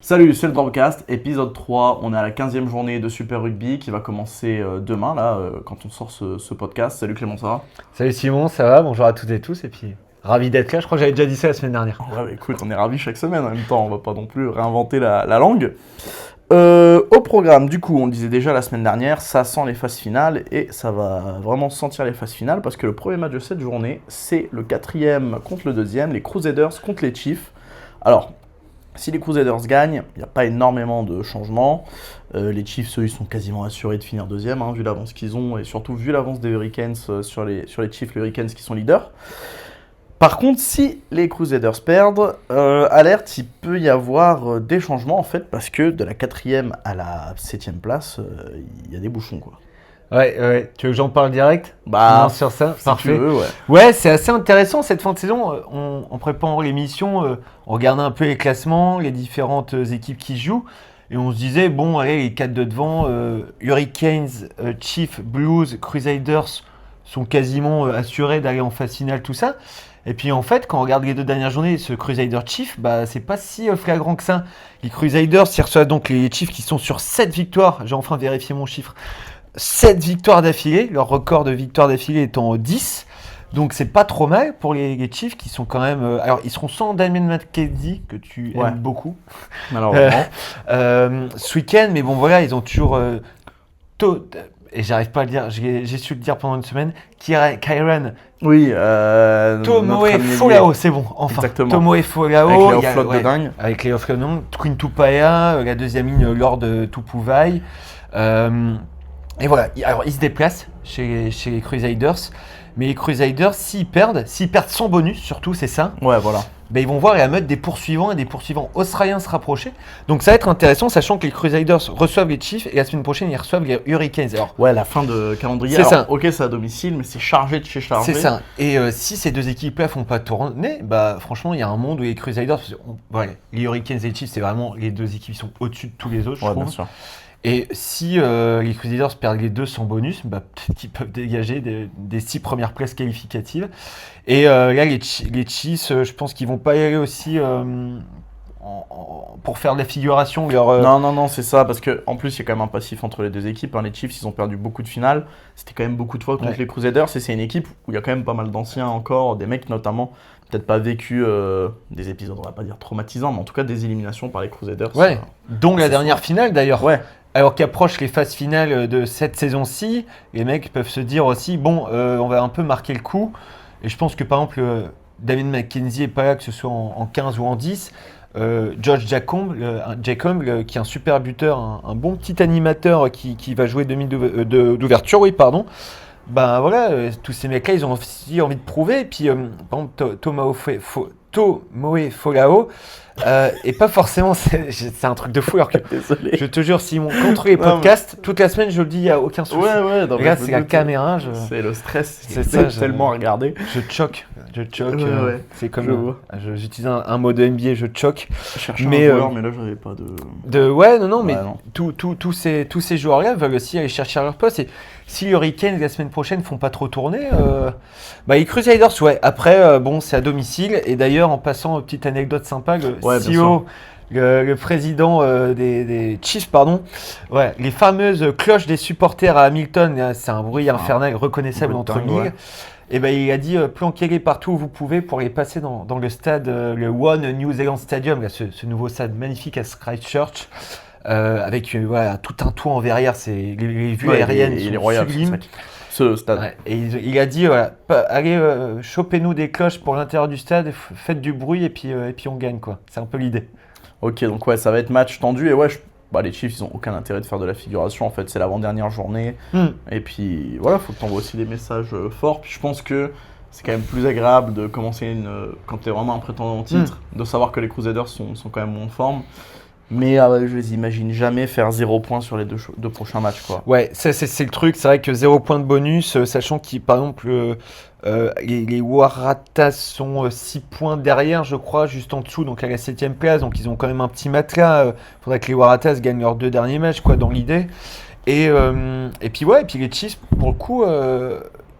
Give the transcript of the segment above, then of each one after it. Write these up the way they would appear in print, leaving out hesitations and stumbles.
Salut, c'est le Dropcast, épisode 3. On est à la 15e journée de Super Rugby qui va commencer demain, quand on sort ce podcast. Salut Clément, ça va? Salut Simon, ça va? Bonjour à toutes et tous. Et puis, ravi d'être là. Je crois que j'avais déjà dit ça la semaine dernière. Ouais, bah, écoute, on est ravis chaque semaine en même temps. On va pas non plus réinventer la langue. Au programme, du coup, on le disait déjà la semaine dernière, ça sent les phases finales et ça va vraiment sentir les phases finales parce que le premier match de cette journée, c'est le 4e contre le 2e, les Crusaders contre les Chiefs. Alors, si les Crusaders gagnent, il n'y a pas énormément de changements. Les Chiefs, eux, ils sont quasiment assurés de finir deuxième, vu l'avance qu'ils ont, et surtout vu l'avance des Hurricanes sur les Chiefs, les Hurricanes qui sont leaders. Par contre, si les Crusaders perdent, alerte, il peut y avoir des changements, en fait, parce que de la 4e à la 7e place, il y a des bouchons, quoi. Ouais. Tu veux que j'en parle direct? Bah, sur ça, si parfait. tu veux, ouais. Ouais, c'est assez intéressant cette fin de saison. En préparant l'émission, on regardait un peu les classements, les différentes équipes qui jouent. Et on se disait, bon, allez, les 4 de devant, Hurricanes, Chiefs, Blues, Crusaders sont quasiment assurés d'aller en phase finale, tout ça. Et puis en fait, quand on regarde les 2 dernières journées, ce Crusader Chiefs, c'est pas si flagrant que ça. Les Crusaders, ils reçoivent donc les Chiefs qui sont sur 7 victoires. J'ai enfin vérifié mon chiffre. 7 victoires d'affilée, leur record de victoires d'affilée étant 10. Donc c'est pas trop mal pour les Chiefs qui sont quand même... alors ils seront sans Damien McKenzie, que tu aimes beaucoup, Malheureusement. ce week-end. Mais bon voilà, ils ont toujours... et j'arrive pas à le dire, j'ai su le dire pendant une semaine. Kyran Oui, Tomoe Folao, c'est bon, enfin. Exactement. Tomoe Folao. Avec les off-loads de dingue. Avec les off-loads de dingue. Queen Tupaya, la deuxième ligne Lord Tupuvai. Et voilà, alors ils se déplacent chez les Crusaders. Mais les Crusaders, s'ils perdent sans bonus, surtout, c'est ça. Ouais, voilà. Ils vont voir la meute des poursuivants et des poursuivants australiens se rapprocher. Donc ça va être intéressant, sachant que les Crusaders reçoivent les Chiefs et la semaine prochaine, ils reçoivent les Hurricanes. Alors, ouais, la fin de calendrier. C'est ça. Ok, c'est à domicile, mais c'est chargé de chez chargé. C'est ça. Et si ces deux équipes-là font pas tourner, franchement, il y a un monde où les Crusaders... les Hurricanes et les Chiefs, c'est vraiment les deux équipes qui sont au-dessus de tous les autres, je trouve. Bien sûr. Et si les Crusaders perdent les 2 sans bonus, peut-être qu'ils peuvent dégager des 6 premières places qualificatives. Et là, les Chiefs, je pense qu'ils vont pas y aller aussi pour faire de la figuration. Non, c'est ça, parce qu'en plus, il y a quand même un passif entre les deux équipes. Les Chiefs, ils ont perdu beaucoup de finales. C'était quand même beaucoup de fois contre les Crusaders. Et c'est une équipe où il y a quand même pas mal d'anciens encore, des mecs notamment, peut-être pas vécu des épisodes, on va pas dire traumatisants, mais en tout cas des éliminations par les Crusaders. Ouais, dont la dernière finale d'ailleurs. Ouais. Alors qu'approchent les phases finales de cette saison-ci, les mecs peuvent se dire aussi, on va un peu marquer le coup. Et je pense que par exemple, Damien McKenzie n'est pas là, que ce soit en 15 ou en 10. George Jacob, qui est un super buteur, un bon petit animateur qui va jouer demi d'ouverture, tous ces mecs-là, ils ont aussi envie de prouver. Et puis, par exemple, Tomoe Folao, et pas forcément, c'est un truc de fou. Alors que, désolé. je te jure, Simon, contre les podcasts, toute la semaine, je le dis, il n'y a aucun souci. Ouais. Regarde, c'est la caméra. C'est le stress, c'est ça, tellement à regarder. Je choque. Ouais. C'est comme j'utilise un mot de NBA, je choque. Je cherchais un joueur, mais là, j'avais pas mais tous ces joueurs-là veulent aussi aller chercher leur poste. Et si les Hurricanes la semaine prochaine font pas trop tourner, les Crusaders, Après, c'est à domicile. Et d'ailleurs, en passant, petite anecdote sympa, le CEO, le président des Chiefs, les fameuses cloches des supporters à Hamilton, c'est un bruit infernal reconnaissable entre mille. Et il a dit planquez-les partout où vous pouvez pour les passer dans le stade, le One New Zealand Stadium, là, ce nouveau stade magnifique à Christchurch, avec tout un toit en verrière, c'est les vues aériennes sont sublimes. Ce stade. Ouais, et il a dit allez chopez-nous des cloches pour l'intérieur du stade, faites du bruit et puis on gagne quoi. C'est un peu l'idée. Ok, donc ça va être match tendu et les Chiefs, ils ont aucun intérêt de faire de la figuration. En fait, c'est l'avant-dernière journée. Et puis, faut que tu envoies aussi des messages forts. Puis je pense que c'est quand même plus agréable de commencer quand tu es vraiment un prétendant au titre, de savoir que les Crusaders sont quand même en forme. Mais je les imagine jamais faire 0 points sur les deux prochains matchs, quoi. Ouais, c'est le truc. C'est vrai que 0 points de bonus, sachant que par exemple les Waratahs sont 6 points derrière, je crois, juste en dessous, donc à la 7ème place. Donc ils ont quand même un petit matelas. Faudrait que les Waratahs gagnent leurs 2 derniers matchs, quoi, dans l'idée. Et puis les Chiefs, pour le coup,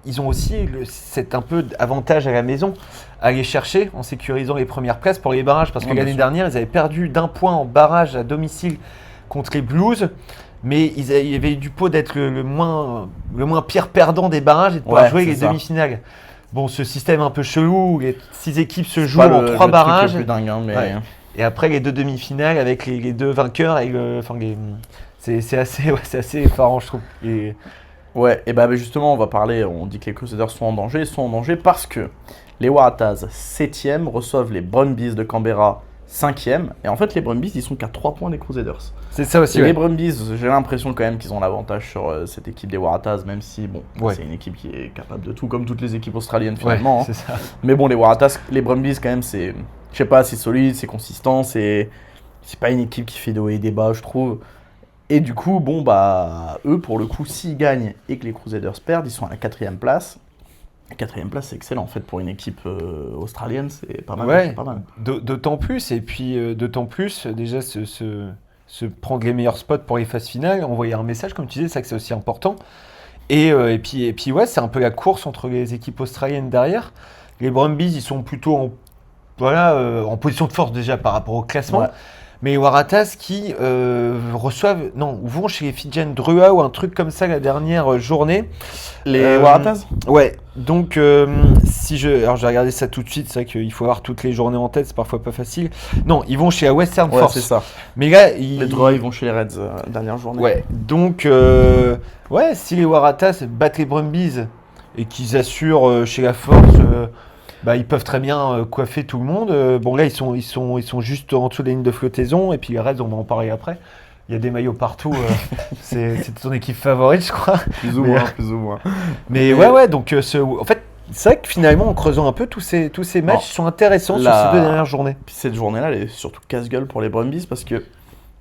ils ont aussi cet un peu avantage à la maison à aller chercher en sécurisant les premières places pour les barrages. Parce que l'année dernière, ils avaient perdu d'1 point en barrage à domicile contre les Blues. Mais il y avait eu du pot d'être le moins pire perdant des barrages et de pouvoir jouer les demi-finales. Bon, ce système un peu chelou où les 6 équipes se jouent en 3 barrages. Le plus dingue, hein, mais... Et après les 2 demi-finales avec les 2 vainqueurs. C'est assez effarant, je trouve. Ouais, et bah justement, on dit que les Crusaders sont en danger. Ils sont en danger parce que les Waratahs, 7e, reçoivent les Brumbies de Canberra, 5e. Et en fait, les Brumbies, ils sont qu'à 3 points des Crusaders. C'est ça aussi. Les Brumbies, j'ai l'impression quand même qu'ils ont l'avantage sur cette équipe des Waratahs, même si c'est une équipe qui est capable de tout, comme toutes les équipes australiennes finalement. C'est ça. Mais bon, les Brumbies, quand même, c'est solide, c'est consistant, c'est pas une équipe qui fait des hauts et des bas, je trouve. Et du coup, eux, pour le coup, s'ils gagnent et que les Crusaders perdent, ils sont à la 4e place. La 4e place, c'est excellent en fait pour une équipe australienne, c'est pas mal. Ouais, c'est pas mal. D'autant plus, déjà se prendre les meilleurs spots pour les phases finales, envoyer un message, comme tu disais, ça que c'est aussi important. Et puis ouais, c'est un peu la course entre les équipes australiennes derrière. Les Brumbies, ils sont plutôt en position de force déjà par rapport au classement. Ouais. Mais les Waratahs qui vont chez les Fijian Drua ou un truc comme ça la dernière journée. Les Waratahs ? Ouais. Donc, alors j'ai regardé ça tout de suite, c'est vrai qu'il faut avoir toutes les journées en tête, c'est parfois pas facile. Non, ils vont chez la Western Force. C'est ça. Mais là, les Drua, ils vont chez les Reds dernière journée. Ouais. Donc, si les Waratahs battent les Brumbies et qu'ils assurent chez la Force. Ils peuvent très bien coiffer tout le monde. Là, ils sont juste en dessous de la ligne de flottaison. Et puis les Reds, on va en parler après. Il y a des maillots partout. C'est ton équipe favorite, je crois. Plus ou moins. Mais ouais. Donc, en fait, c'est vrai que finalement, en creusant un peu, tous ces matchs sont intéressants sur ces 2 dernières journées. Puis cette journée-là, elle est surtout casse-gueule pour les Brumbies parce que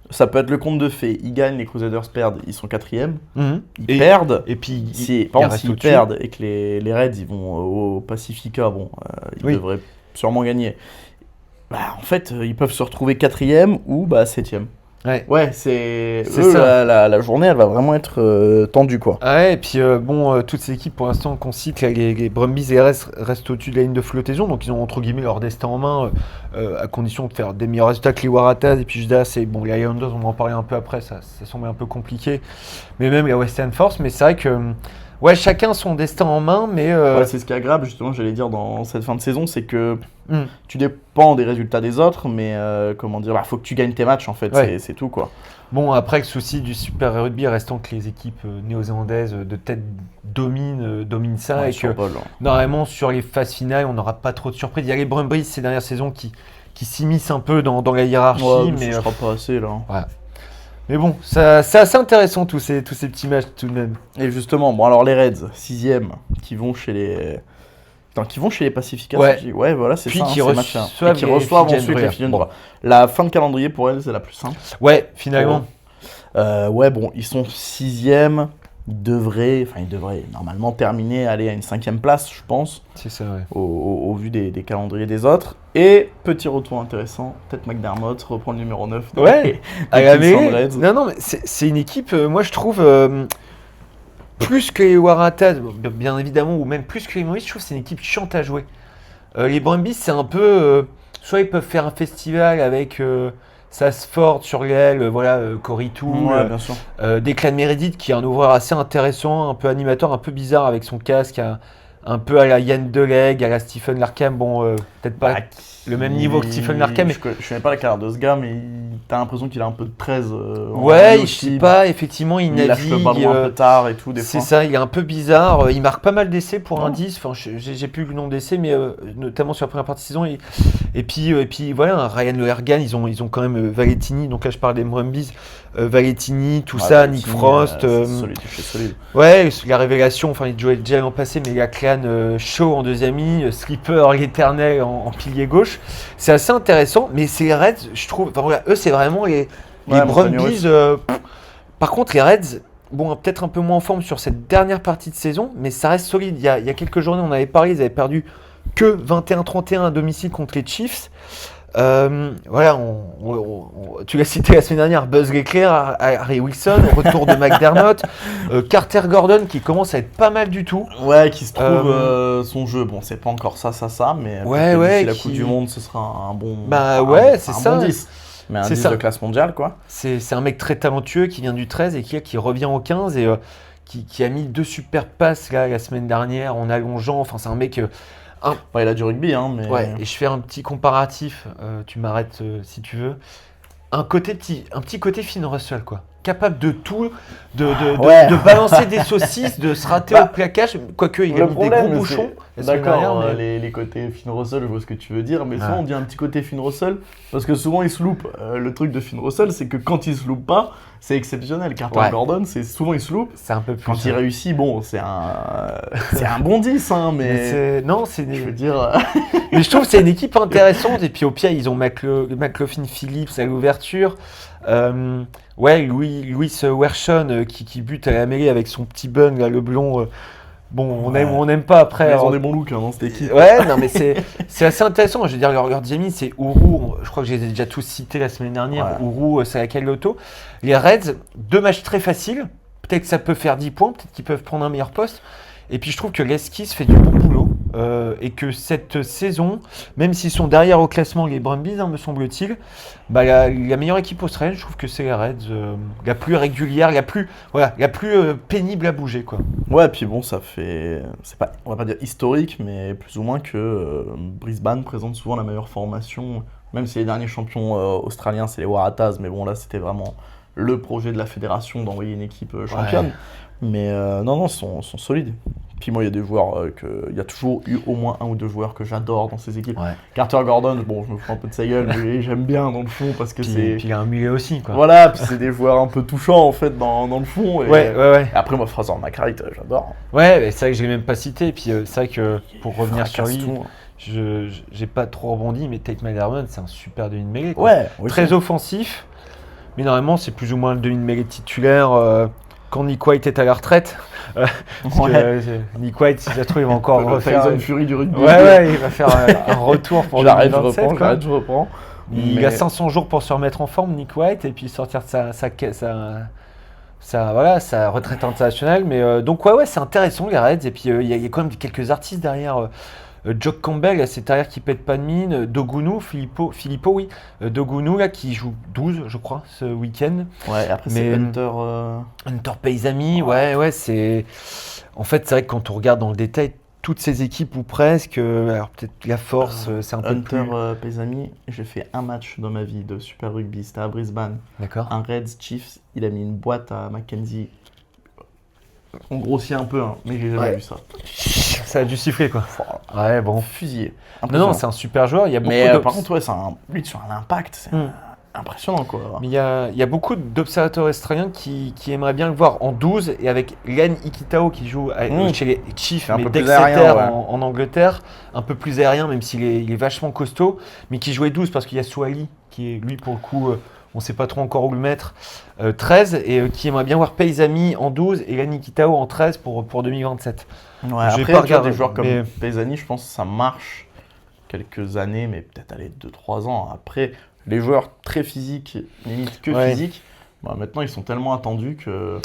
ça peut être le conte de fées. Ils gagnent, les Crusaders perdent, ils sont 4e. Ils perdent. Et puis, s'ils perdent et que les Reds ils vont au Pacifica, ils devraient sûrement gagner. En fait, ils peuvent se retrouver 4e ou 7e. Ouais, c'est ça. La journée, elle va vraiment être tendue, quoi. Ouais, et puis toutes ces équipes pour l'instant qu'on cite, les Brumbies et les Reds restent au-dessus de la ligne de flottaison, donc ils ont entre guillemets leur destin en main, à condition de faire des meilleurs résultats que les Waratahs. Et puis je dis, les Highlanders, on va en parler un peu après, ça semble un peu compliqué, mais même la Western Force, mais c'est vrai que chacun son destin en main, mais... c'est ce qui est agréable, justement, j'allais dire, dans cette fin de saison, c'est que tu dépends des résultats des autres, mais faut que tu gagnes tes matchs, en fait, c'est tout, quoi. Bon, après, le souci du Super Rugby restant que les équipes néo-zélandaises de tête dominent ça, et que normalement, sur les phases finales, on n'aura pas trop de surprises. Il y a les Brumbies ces dernières saisons qui s'immiscent un peu dans la hiérarchie, mais... ça sera pas assez, là. Voilà. Mais bon, c'est assez intéressant tous ces petits matchs tout de même. Et justement, alors les Reds, 6e, qui vont chez les Pacifica. Ouais, voilà, c'est puis ça. Qui reçoivent ensuite les Fijian Drua. La fin de calendrier pour elles, c'est la plus simple. Ouais, finalement. Ils sont 6e. Ils devraient normalement terminer, aller à une 5e place, je pense. C'est ça, ouais. Au vu des calendriers des autres. Et petit retour intéressant, peut-être McDermott reprend le numéro 9. Non, mais c'est une équipe, moi je trouve, plus que les Waratahs, bien évidemment, ou même plus que les Maurice, je trouve que c'est une équipe chiante à jouer. Les Brumbies, c'est un peu, soit ils peuvent faire un festival avec... Sassford sur l'aile, Corey Toole, bien sûr. Declan Meredith qui est un ouvreur assez intéressant, un peu animateur, un peu bizarre avec son casque, un peu à la Yann Deleg, à la Stephen Larkham, peut-être pas le même niveau que Stephen Larkham. Je connais pas la carrière de ce gars, mais t'as l'impression qu'il a un peu de 13. Je sais pas, effectivement, il navigue. Il lâche le ballon un peu tard et tout, des fois. C'est ça, il est un peu bizarre. Il marque pas mal d'essais pour un 10. Enfin, j'ai plus le nom d'essais, mais notamment sur la première partie de saison. Et puis Ryan Lonergan, ils ont quand même Valentini. Donc là, je parle des Brumbies. Valentini, tout ça, Nick Frost. C'est solide. Ouais, la révélation, il jouait déjà l'an passé, mais la clan Shaw en 2 amis, Slipper l'éternel en pilier gauche. C'est assez intéressant, mais c'est les Reds, je trouve. Eux, c'est vraiment les Brumbies. Par contre, les Reds, peut-être un peu moins en forme sur cette dernière partie de saison, mais ça reste solide. Il y a quelques journées, on avait parlé, ils avaient perdu que 21-31 à domicile contre les Chiefs. Voilà, tu l'as cité la semaine dernière, Buzz l'éclair, Harry Wilson, retour de McDermott, Carter Gordon qui commence à être pas mal du tout. Ouais, qui se trouve son jeu. Bon, c'est pas encore ça, mais Ouais, d'ici la Coupe du Monde, ce sera un bon. Bah enfin, ouais, un- c'est un ça. bon 10. Mais un C'est 10 ça. de classe mondiale, quoi. C'est un mec très talentueux qui vient du 13 et qui revient au 15 et qui a mis 2 super passes là, la semaine dernière en allongeant. Enfin, c'est un mec. Enfin, il a du rugby, hein, mais. Ouais, et je fais un petit comparatif, tu m'arrêtes si tu veux. Un petit côté Finn Russell, quoi. Capable de tout, Ouais. de balancer des saucisses, de se rater au plaquage, quoique il a Le mis des problème, gros c'est- bouchons. la semaine D'accord, dernière, mais- les côtés Finn Russell, je vois ce que tu veux dire, mais Ah. souvent on dit un petit côté Finn Russell, parce que souvent il se loupe. Le truc de Finn Russell, c'est que quand il se loupe pas, c'est exceptionnel. Carter Ouais. Gordon, c'est souvent il se loupe. C'est un peu plus. Quand il réussit, bon, c'est un bon 10, hein, mais Non, c'est. je veux dire. Mais je trouve que c'est une équipe intéressante. Et puis au pire, ils ont McLaughlin Phillips à l'ouverture. Ouais, Louis Wershon qui bute à la mêlée avec son petit bun, là, le blond. Bon, on aime ou on n'aime pas après. Ils alors- ont des bons looks hein, dans cette équipe. Ouais, non, mais c'est assez intéressant. Je veux dire, leur diamine, c'est Ourou. Je crois que je les ai déjà tous cités la semaine dernière. Ouais. Ourou, c'est laquelle l'auto. Les Reds, 2 matchs très faciles. Peut-être que ça peut faire 10 points. Peut-être qu'ils peuvent prendre un meilleur poste. Et puis je trouve que l'Eskis fait du bon boulot. Et que cette saison, même s'ils sont derrière au classement, les Brumbies, hein, me semble-t-il, bah, la meilleure équipe australienne, je trouve que c'est les Reds. La plus régulière, la plus pénible à bouger, quoi. Ouais, puis bon, ça fait. C'est pas, on va pas dire historique, mais plus ou moins que Brisbane présente souvent la meilleure formation. Même si les derniers champions australiens, c'est les Waratahs, mais bon, là, c'était vraiment le projet de la fédération d'envoyer une équipe championne. Ouais. Mais non, sont solides. Puis moi, il y a des joueurs il y a toujours eu au moins un ou deux joueurs que j'adore dans ces équipes. Ouais. Carter Gordon, bon, je me fous un peu de sa gueule, mais j'aime bien dans le fond parce que Puis, c'est. puis il a un mulet aussi, quoi. Voilà, puis c'est des joueurs un peu touchants en fait dans le fond. Et, Ouais. et après, moi, Fraser McReight, j'adore. Ouais, mais c'est vrai que je l'ai même pas cité. Et puis c'est vrai que pour revenir sur Fracasse lui, tout, hein. j'ai pas trop rebondi, mais Tate McDermott, c'est un super demi-mêlée, quoi. Ouais, oui. Très offensif, mais normalement c'est plus ou moins le demi-mêlée titulaire quand Nick White est à la retraite. Parce Ouais. que Nick White, si ça se trouve, il va encore Le refaire. Tyson Fury du rugby. Ouais, il va faire un retour pour J'arrête, je 2027. reprends, quoi. je reprends. Il Mais- a 500 jours pour se remettre en forme, Nick White, et puis sortir de sa retraite internationale. Mais donc ouais, c'est intéressant les Reds. Et puis il y a quand même quelques artistes derrière. Jock Campbell, c'est derrière qui pète pas de mine. Dogunu, Filippo, oui. Dogunu là qui joue 12, je crois, ce week-end. Ouais, après Mais- c'est Hunter. Hunter Paisami, ouais, c'est. En fait, c'est vrai que quand on regarde dans le détail toutes ces équipes ou presque, alors peut-être la force, c'est un peu Hunter plus. Pesami, j'ai fait un match dans ma vie de Super Rugby, c'était à Brisbane. D'accord. Un Reds Chiefs, il a mis une boîte à Mackenzie. On grossit un peu, hein, mais j'ai jamais Ouais. vu ça. Ça a dû siffler quoi. Ouais, bon. Fusillé. Non, c'est un super joueur. Il y a beaucoup Mais d'obs- par contre, ouais, lui sur un impact, c'est Hmm. impressionnant quoi. Mais il y a beaucoup d'observateurs australiens qui aimeraient bien le voir en 12 et avec Len Ikitao qui joue chez les Chiefs, C'est un mais peu plus d'Exeter aérien, ouais. en Angleterre, un peu plus aérien même s'il est, il est vachement costaud, mais qui jouait 12 parce qu'il y a Swali qui est lui pour le coup, on ne sait pas trop encore où le mettre, 13 et qui aimerait bien voir Paisami en 12 et Len Ikitao en 13 pour 2027. Ouais, Je vais après, pas tu vois, regarder, des joueurs comme mais- Pesani, je pense que ça marche quelques années, mais peut-être aller 2-3 ans. Après, les joueurs très physiques, limite que Ouais. physiques, bah, maintenant ils sont tellement attendus que.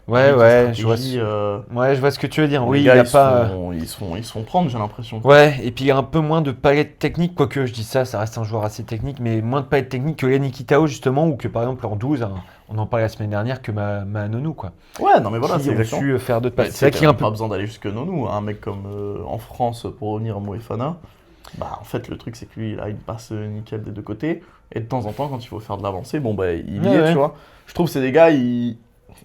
Ouais, avec les je vois, stratégies, je vois ce que tu veux dire. les Oui, il gars, n'y a ils pas. ils se font prendre, j'ai l'impression. Ouais, et puis il y a un peu moins de palette technique, quoique je dis ça, ça reste un joueur assez technique, mais moins de palette technique que Yannick Kitao justement, ou que par exemple en 12, hein, on en parlait la semaine dernière, que Nonou quoi. Ouais, non mais voilà, qui c'est ont exactement. su faire d'autres Mais passes. C'est vrai qu'il y a un peu. pas besoin d'aller jusque Nonou, hein. Un mec comme en France pour revenir à Moefana, bah en fait le truc c'est que lui il a une passe nickel des deux côtés, et de temps en temps quand il faut faire de l'avancée, bon bah il y est, Ouais. tu vois. Je trouve que c'est des gars,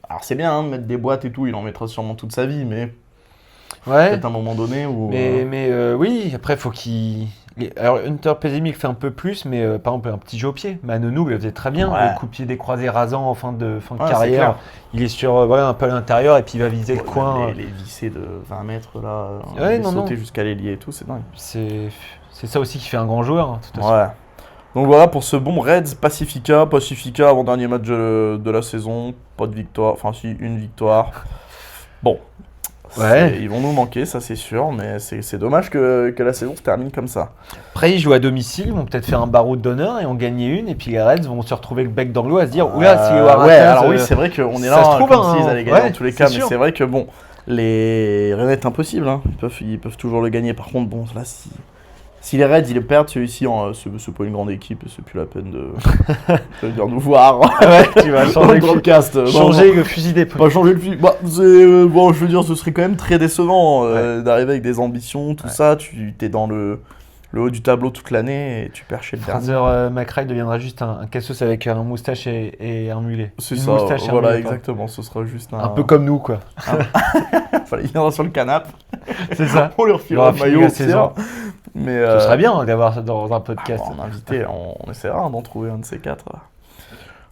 alors c'est bien hein, de mettre des boîtes et tout, il en mettra sûrement toute sa vie, mais Ouais, peut-être à un moment donné où. mais oui, après faut qu'il. Alors Hunter Pesemi le fait un peu plus, mais par exemple un petit jeu au pied. Manonou le faisait très bien, Ouais. le coup de pied décroisé rasant en fin de Ouais, c'est carrière. clair. Il est sur voilà, un peu à l'intérieur et puis il va viser le coin. Les vissés de 20 mètres là, Ouais, les non, sauter non. jusqu'à l'ailier et tout, c'est dingue. C'est ça aussi qui fait un grand joueur. Hein, de toute façon. Ouais. Donc voilà pour ce bon Reds Pacifica, avant-dernier match de la saison, pas de victoire, enfin si, une victoire. Bon, Ils vont nous manquer, ça c'est sûr, mais c'est dommage que la saison se termine comme ça. Après, ils jouent à domicile, ils vont peut-être faire un barreau d'honneur et en gagner une, et puis les Reds vont se retrouver le bec dans l'eau à se dire oula, si les Waratahs. Alors oui, c'est vrai qu'on est là comme s'ils allaient gagner dans tous les cas, mais c'est vrai que bon, rien n'est impossible, hein. Ils peuvent toujours le gagner. Par contre, bon, là, si les Reds ils le perdent, celui-ci, c'est pas une grande équipe, c'est plus la peine de venir nous voir. Ouais, tu vas changer le fusil d'épaule. Pas changer le fusil. Bah, bon, je veux dire, ce serait quand même très décevant d'arriver avec des ambitions, tout ça. Tu es dans le haut du tableau toute l'année et tu perds chez le dernier. Fraser McRae deviendra juste un cassos avec un moustache et un mulet. C'est ça, voilà, exactement. Ce sera juste un peu comme nous, quoi. Il viendra sur le canapé. C'est ça. On lui refilera un maillot saison. Mais ce serait bien d'avoir ça dans un podcast. En invité, on essaiera d'en trouver un de ces quatre.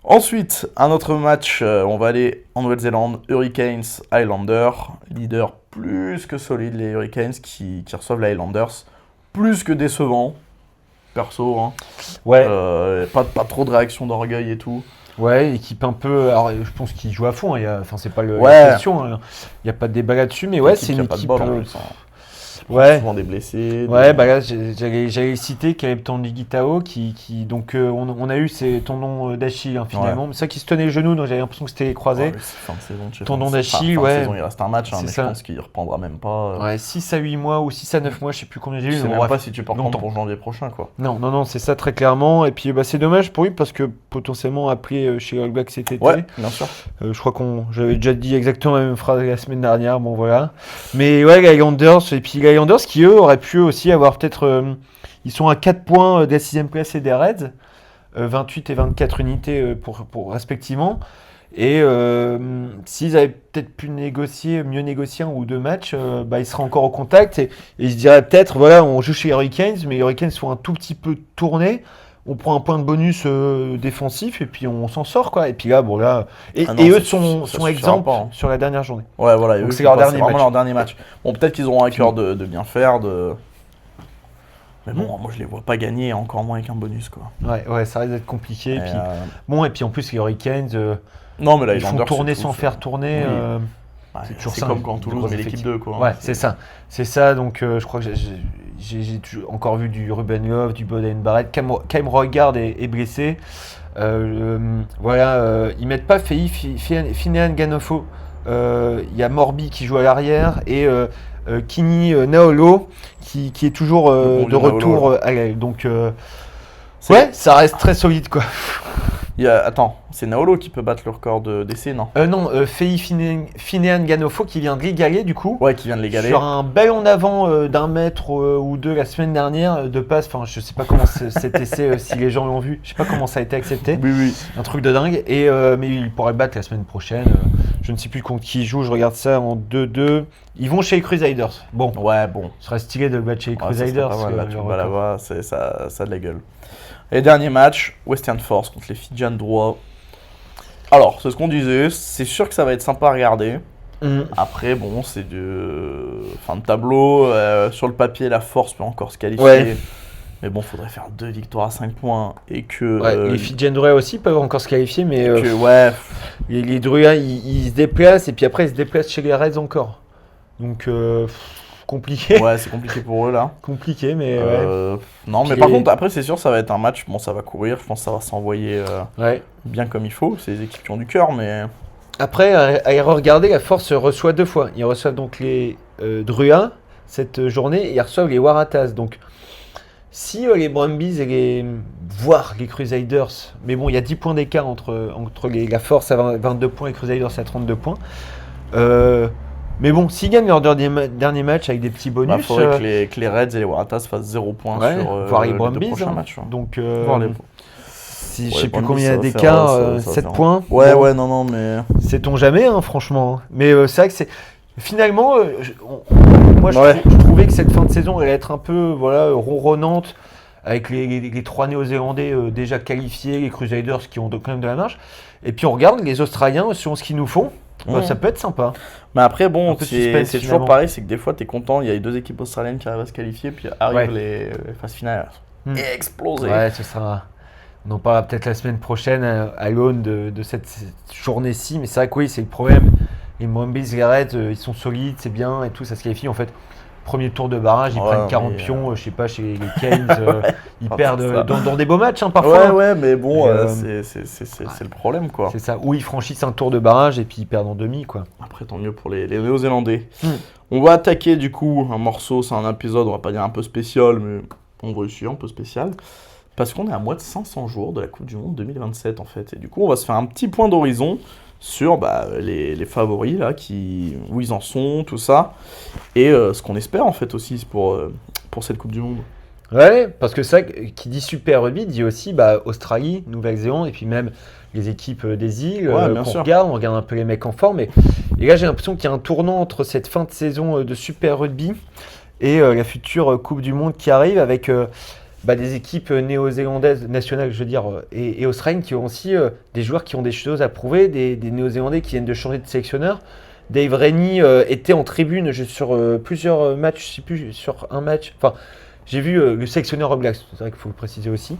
Ensuite, un autre match, on va aller en Nouvelle-Zélande, Hurricanes, Highlanders. Leader plus que solide, les Hurricanes qui reçoivent les Highlanders. Plus que décevant, perso. Hein. Ouais. Pas trop de réaction d'orgueil et tout. Ouais, équipe un peu. Alors, je pense qu'ils jouent à fond. C'est pas la question. Il n'y a pas de débat là-dessus, mais ouais, c'est une équipe. Souvent des blessés. Ouais, bah là, j'allais citer Caleb Tanguy-Guitao qui donc on a eu ses tendons d'Achille hein, finalement. Mais ça qui se tenait le genou, donc j'avais l'impression que c'était les croisés. Fin de saison, tendon d'Achille, fin de saison, il reste un match, mais je pense qu'il reprendra même pas. Ouais, 6 à 8 mois ou 6 à 9 mois, je sais plus combien j'ai eu. Je sais même pas si tu peux reprendre pour janvier prochain, quoi. Non, c'est ça très clairement. Et puis c'est dommage pour lui parce que potentiellement appelé chez All Blacks cet été. Ouais, bien sûr. Je crois j'avais déjà dit exactement la même phrase la semaine dernière. Bon voilà. Mais ouais, les Highlanders et puis les Highlanders qui eux auraient pu aussi avoir peut-être. Ils sont à 4 points de la 6ème place et des Reds, 28 et 24 unités pour respectivement. Et s'ils avaient peut-être pu mieux négocier un ou deux matchs, ils seraient encore au contact et ils se diraient peut-être voilà, on joue chez les Hurricanes, mais les Hurricanes sont un tout petit peu tournés. On prend un point de bonus défensif et puis on s'en sort quoi. Et puis là, et eux sont exemples sur la dernière journée. Ouais, voilà. Donc c'est leur dernier match. Bon, peut-être qu'ils auront à cœur de bien faire. Mais bon, moi je les vois pas gagner, encore moins avec un bonus quoi. Ouais, ça risque d'être compliqué. Et puis en plus les Hurricanes, non mais là ils font tourner sans faire tourner. C'est toujours ça. C'est comme quand Toulouse met l'équipe 2 quoi. Ouais, c'est ça. Donc je crois que j'ai encore vu du Ruben Love, du Boden Barrett. Cam Roygaard est blessé. Ils mettent pas Finean Ganofo. Il y a Morbi qui joue à l'arrière et Kini Naolo qui est toujours de retour à l'aile. Donc ça reste très solide quoi. Attends, c'est Naolo qui peut battre le record d'essai, non Non, Finean Ganofo qui vient de l'égaler du coup. Ouais, qui vient de l'égaler. Sur un bel en avant d'un mètre ou deux la semaine dernière de passe. Enfin, je sais pas comment cet essai, si les gens l'ont vu, je sais pas comment ça a été accepté. Oui. Un truc de dingue. Mais il pourrait le battre la semaine prochaine. Je ne sais plus contre qui il joue, je regarde ça en 2-2. Ils vont chez les Crusaders. Bon. Ce serait stylé de le battre chez les Crusaders. Ça a de la gueule. Et dernier match, Western Force contre les Fijian Drua. Alors, c'est ce qu'on disait, c'est sûr que ça va être sympa à regarder. Après, bon, c'est fin de tableau. Sur le papier, la Force peut encore se qualifier. Ouais. Mais bon, faudrait faire 2 victoires à 5 points. Et que. Les Fijian Drua aussi peuvent encore se qualifier, mais. Les Drua, ils se déplacent et puis après, ils se déplacent chez les Reds encore. Donc. Compliqué. Ouais, c'est compliqué pour eux là. Compliqué, mais non, mais par contre, après, c'est sûr, ça va être un match. Bon, ça va courir. Je pense que ça va s'envoyer bien comme il faut. C'est les équipes qui ont du cœur, mais. Après, à y regarder, la Force reçoit 2 fois. Ils reçoivent donc les Drua cette journée et ils reçoivent les Waratahs. Donc, si les Brumbies voire les Crusaders, mais bon, il y a 10 points d'écart entre la Force à 22 points et les Crusaders à 32 points. Mais bon, s'ils gagnent leur dernier match avec des petits bonus... Il faudrait que les Reds et les Waratahs fassent 0 points sur les Brumbies, les 2 prochains matchs. Donc, je sais plus combien il y a d'écart, 7 points. Ouais, non, mais... Sait-on jamais, franchement. Mais c'est vrai que c'est... Finalement, moi je trouvais que cette fin de saison allait être un peu ronronnante avec les 3 Néo-Zélandais déjà qualifiés, les Crusaders qui ont quand même de la marge. Et puis on regarde les Australiens sur ce qu'ils nous font. Ça peut être sympa. Mais après, bon, c'est toujours pareil, c'est que des fois, tu es content, il y a les 2 équipes australiennes qui arrivent à se qualifier, puis arrivent les phases finales et exploser. Ouais, ce sera... On en parlera peut-être la semaine prochaine à l'aune de cette journée-ci, mais c'est vrai que oui, c'est le problème. les Brumbies Reds, ils sont solides, c'est bien et tout, ça se qualifie en fait. Premier tour de barrage, ils prennent 40 pions, je sais pas, chez les Canes, ils perdent dans des beaux matchs parfois. Ouais, mais bon, c'est le problème quoi. C'est ça, ou ils franchissent un tour de barrage et puis ils perdent en demi quoi. Après, tant mieux pour les Néo-Zélandais. On va attaquer du coup un morceau, c'est un épisode, on va pas dire un peu spécial, mais on va essayer un peu spécial. Parce qu'on est à moins de 500 jours de la Coupe du Monde 2027 en fait. Et du coup, on va se faire un petit point d'horizon sur les favoris là, où ils en sont, tout ça. Et ce qu'on espère en fait aussi pour cette Coupe du Monde. Ouais, parce que ça, qui dit Super Rugby, dit aussi Australie, Nouvelle-Zélande, et puis même les équipes des îles qu'on regarde, on regarde un peu les mecs en forme. Et là, j'ai l'impression qu'il y a un tournant entre cette fin de saison de Super Rugby et la future Coupe du Monde qui arrive avec des équipes néo-zélandaises, nationales, je veux dire, et australiennes qui ont aussi des joueurs qui ont des choses à prouver, des néo-zélandais qui viennent de changer de sélectionneur. Dave Rennie était en tribune sur plusieurs matchs, je sais plus, sur un match. Enfin, j'ai vu le sélectionneur All Blacks, c'est vrai qu'il faut le préciser aussi,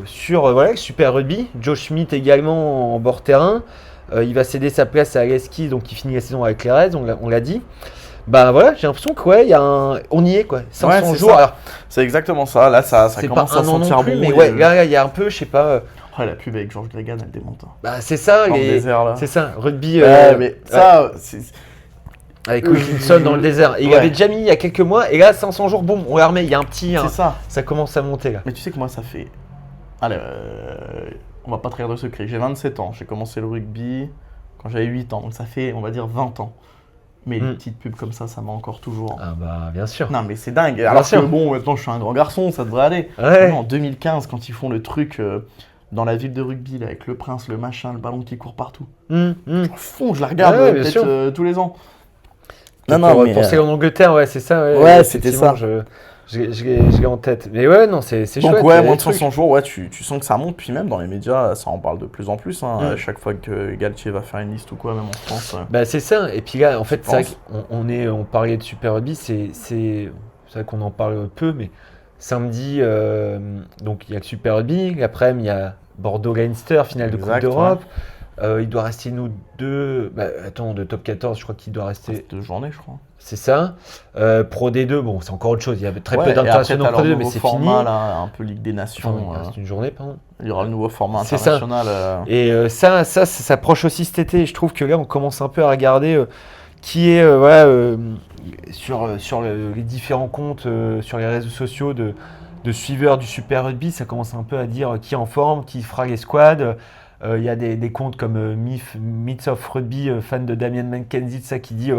sur Super Rugby. Joe Schmidt également en bord terrain. Il va céder sa place à Aleski, donc qui finit la saison avec les Reds, on l'a dit. J'ai l'impression que on y est quoi. 500 jours. Alors, c'est exactement ça. Là, ça commence à sentir bon. Mais ouais, là, il y a un peu, je sais pas. La pub avec George Gregan, elle démonte. C'est ça, c'est ça. Rugby. Mais ça, c'est... Avec Wilkinson dans le désert. Il avait déjà mis il y a quelques mois, et là, 500 jours, boum, on la remet. Il y a un petit. C'est ça. Ça commence à monter là. Mais tu sais que moi, ça fait. Allez, on va pas trahir de secret. J'ai 27 ans. J'ai commencé le rugby quand j'avais 8 ans. Donc ça fait, on va dire, 20 ans. Mais les petites pubs comme ça m'a encore toujours. Ah bien sûr. Non, mais c'est dingue. Alors que bon, maintenant je suis un grand garçon, ça devrait aller. Ouais. En 2015, quand ils font le truc dans la ville de rugby, là, avec le prince, le machin, le ballon qui court partout. Je la regarde peut-être tous les ans. Pour celle en Angleterre, c'est ça. Ouais, c'était ça. Je l'ai en tête. Mais ouais, non, c'est chouette. Donc ouais, moins de 500 jours, tu sens que ça monte. Puis même dans les médias, ça en parle de plus en plus. À chaque fois que Galtier va faire une liste ou quoi, même en France. C'est ça. Et puis là, en fait, c'est vrai qu'on parlait de Super Rugby. C'est vrai qu'on en parle peu, mais samedi, donc il y a le Super Rugby. L'après-midi, il y a Bordeaux-Leinster, finale de Coupe d'Europe. Il doit rester nous deux. De top 14, je crois qu'il doit rester. 2 journées, je crois. C'est ça. Pro D2, bon, c'est encore autre chose. Il y avait très peu d'internationaux en Pro D2, mais c'est fini. Là, un peu Ligue des Nations. C'est une journée, pardon. Il y aura le nouveau format international. Et ça s'approche aussi cet été. Je trouve que là, on commence un peu à regarder qui est sur les différents comptes, sur les réseaux sociaux de suiveurs du Super Rugby. Ça commence un peu à dire qui est en forme, qui fera les squads. Il y a des comptes comme Myths of Rugby, fan de Damien McKenzie, ça qui dit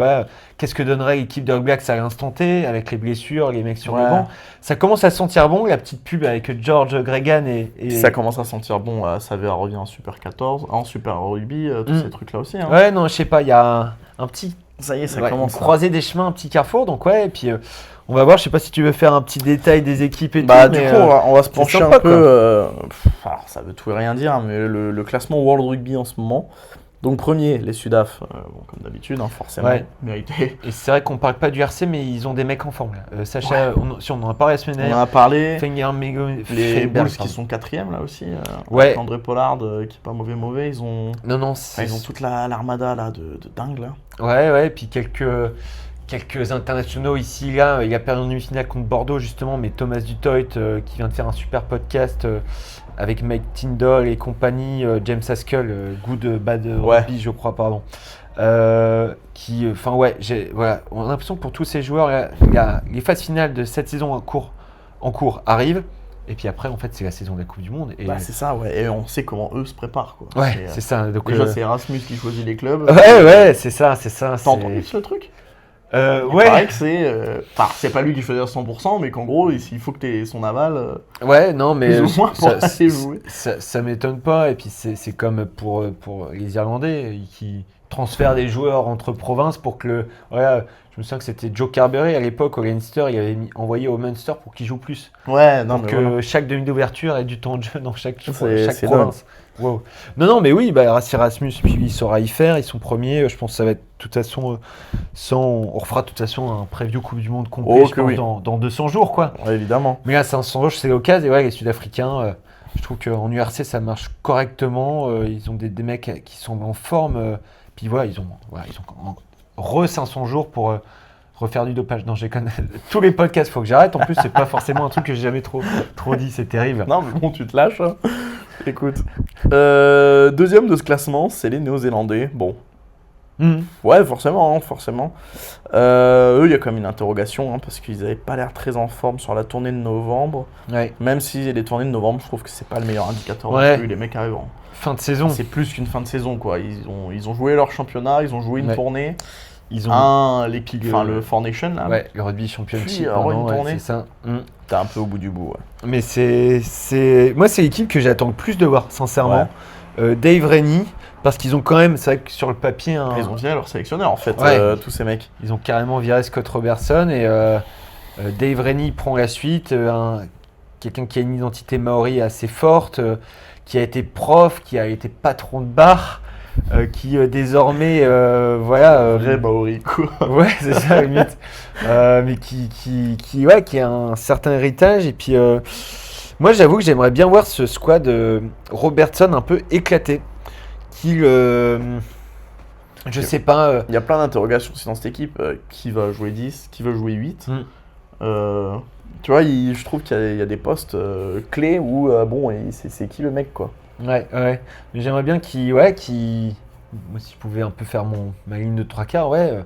qu'est-ce que donnerait l'équipe de All Blacks à l'instant T avec les blessures, les mecs sur le banc. Ça commence à sentir bon, la petite pub avec George Gregan et... Ça commence à sentir bon, Savea revient en Super 14, en Super Rugby, tous ces trucs là aussi. Ouais, non, je sais pas, il y a un petit... Ça y est, ça commence. Croiser des chemins, un petit carrefour, donc et puis... on va voir, je sais pas si tu veux faire un petit détail des équipes et tout. Du coup, on va se pencher un peu. Alors, ça veut tout et rien dire, mais le classement World Rugby en ce moment. Donc, premier, les Sudaf, comme d'habitude, forcément, mérité. Et c'est vrai qu'on parle pas du RC, mais ils ont des mecs en forme. Là. Sacha, on en a parlé la semaine dernière. On en a parlé. Les Bulls qui sont 4e là aussi. Avec André Pollard, qui est pas mauvais. Ils ont. Ils ont toute l'armada là de dingue là. Ouais, et puis quelques internationaux ici, là. Il a perdu en demi-finale contre Bordeaux, justement, mais Thomas Dutoit, qui vient de faire un super podcast avec Mike Tyndall et compagnie, James Haskell, Good Bad Rugby, je crois, pardon. On a l'impression que pour tous ces joueurs, les phases finales de cette saison en cours arrivent. Et puis après, en fait, c'est la saison de la Coupe du Monde. Et c'est ça, et on sait comment eux se préparent, quoi. Ouais, c'est ça. Donc, déjà, c'est Erasmus qui choisit les clubs. Ouais, c'est ça. T'as entendu ce truc ? Il paraît que c'est pas lui qui choisit à 100%, mais qu'en gros, il faut que tu aies son aval. Non, mais plus ou moins pour aller jouer. Ça m'étonne pas. Et puis c'est comme pour les Irlandais qui transfèrent des joueurs entre provinces pour que je me souviens que c'était Joe Carberry à l'époque au Leinster, il avait envoyé au Munster pour qu'il joue plus. Chaque demi d'ouverture ait du temps de jeu dans chaque province. Wow. Non, mais oui, Rassi Erasmus, puis il saura y faire, ils sont premiers. Je pense que ça va être de toute façon on refera de toute façon un preview Coupe du Monde complet dans 200 jours, quoi. Ouais, évidemment. Mais là, 500 jours, c'est l'occasion. Et les Sud-Africains, Je trouve qu'en URC, ça marche correctement. Ils ont des mecs qui sont en forme. Puis voilà, ils ont re 500 jours pour refaire du dopage. Non, j'ai connu tous les podcasts, faut que j'arrête. En plus, c'est pas forcément un truc que j'ai jamais trop dit, c'est terrible. Non, mais bon, tu te lâches. Hein. Écoute. Deuxième de ce classement, c'est les Néo-Zélandais. Bon. Ouais, forcément. Eux, il y a quand même une interrogation, hein, parce qu'ils n'avaient pas l'air très en forme sur la tournée de novembre. Ouais. Même si les tournées de novembre, je trouve que c'est pas le meilleur indicateur non plus. Les mecs arrivent en fin de saison. C'est plus qu'une fin de saison, quoi. Ils ont joué leur championnat, ils ont joué une tournée. Ils ont le Four Nations, là. Ouais, le Rugby Championship. Puis, une tournée. C'est ça. T'es un peu au bout du bout, ouais. Mais moi, c'est l'équipe que j'attends le plus de voir, sincèrement. Dave Rennie, parce qu'ils ont quand même, c'est vrai que sur le papier... Ils ont viré leur sélectionneur, en fait, tous ces mecs. Ils ont carrément viré Scott Robertson et Dave Rennie prend la suite. Quelqu'un qui a une identité maori assez forte, qui a été prof, qui a été patron de bar, qui désormais, vrai maori, quoi. Ouais, c'est ça, limite. Mais qui a un certain héritage. Et puis, moi, j'avoue que j'aimerais bien voir ce squad Robertson un peu éclaté. Je sais pas. Il y a plein d'interrogations aussi dans cette équipe. Qui va jouer 10, qui va jouer 8. Tu vois, je trouve qu'il y a des postes clés où, c'est qui le mec, quoi. Ouais. Mais j'aimerais bien moi, si je pouvais un peu faire ma ligne de 3/4,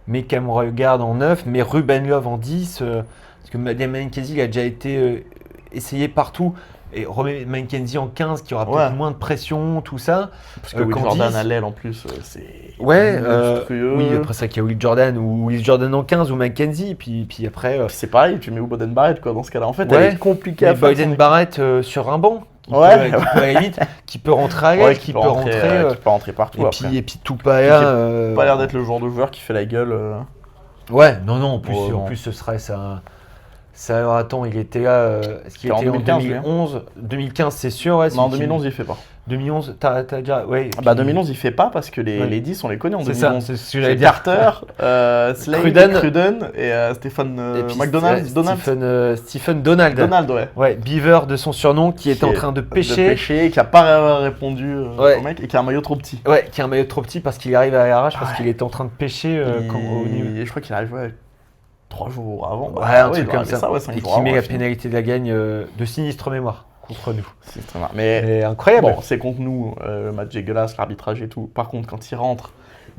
mais Cam Regard en 9, mais Ruben Love en 10, parce que Damian McKenzie, il a déjà été essayé partout. Et Romain McKenzie en 15 qui aura peut-être moins de pression, tout ça. Parce que Will Jordan à l'aile en plus, c'est monstrueux. Oui, après ça qu'il y a Will Jordan en 15 ou McKenzie, puis après... Puis c'est pareil, tu mets où Boden Barrett quoi, dans ce cas-là. En fait, elle est compliquée à faire. Boden Barrett sur un banc, qui peut rentrer à l'aile, qui peut rentrer partout et puis Tupaia... pas l'air d'être le genre de joueur qui fait la gueule. Ouais, non, en plus ce serait ça... Ça, alors attends, il était là. Est-ce qu'il était en 2011 2015, c'est sûr. Ouais, non, en 2011, il fait pas. 2011, t'as déjà. Ouais, 2011, il fait pas parce que les 10, on les connaît en 2011. C'est ce que j'allais dire. Carter, Slade, Cruden et Stephen McDonald. Stephen Donald. Donald, ouais. Ouais, Beaver de son surnom, qui était en train de pêcher. Et qui a pas répondu au mec et qui a un maillot trop petit. Ouais, qui a un maillot trop petit parce qu'il arrive à l'arrache, parce qu'il était en train de pêcher. Je crois qu'il arrive, 3 jours avant. Un truc comme ça. 5 et jours qui avant, met la pénalité de la gagne de sinistre mémoire contre nous. Sinistre mémoire. Mais incroyable. Bon, c'est contre nous, le match dégueulasse, l'arbitrage et tout. Par contre, quand il rentre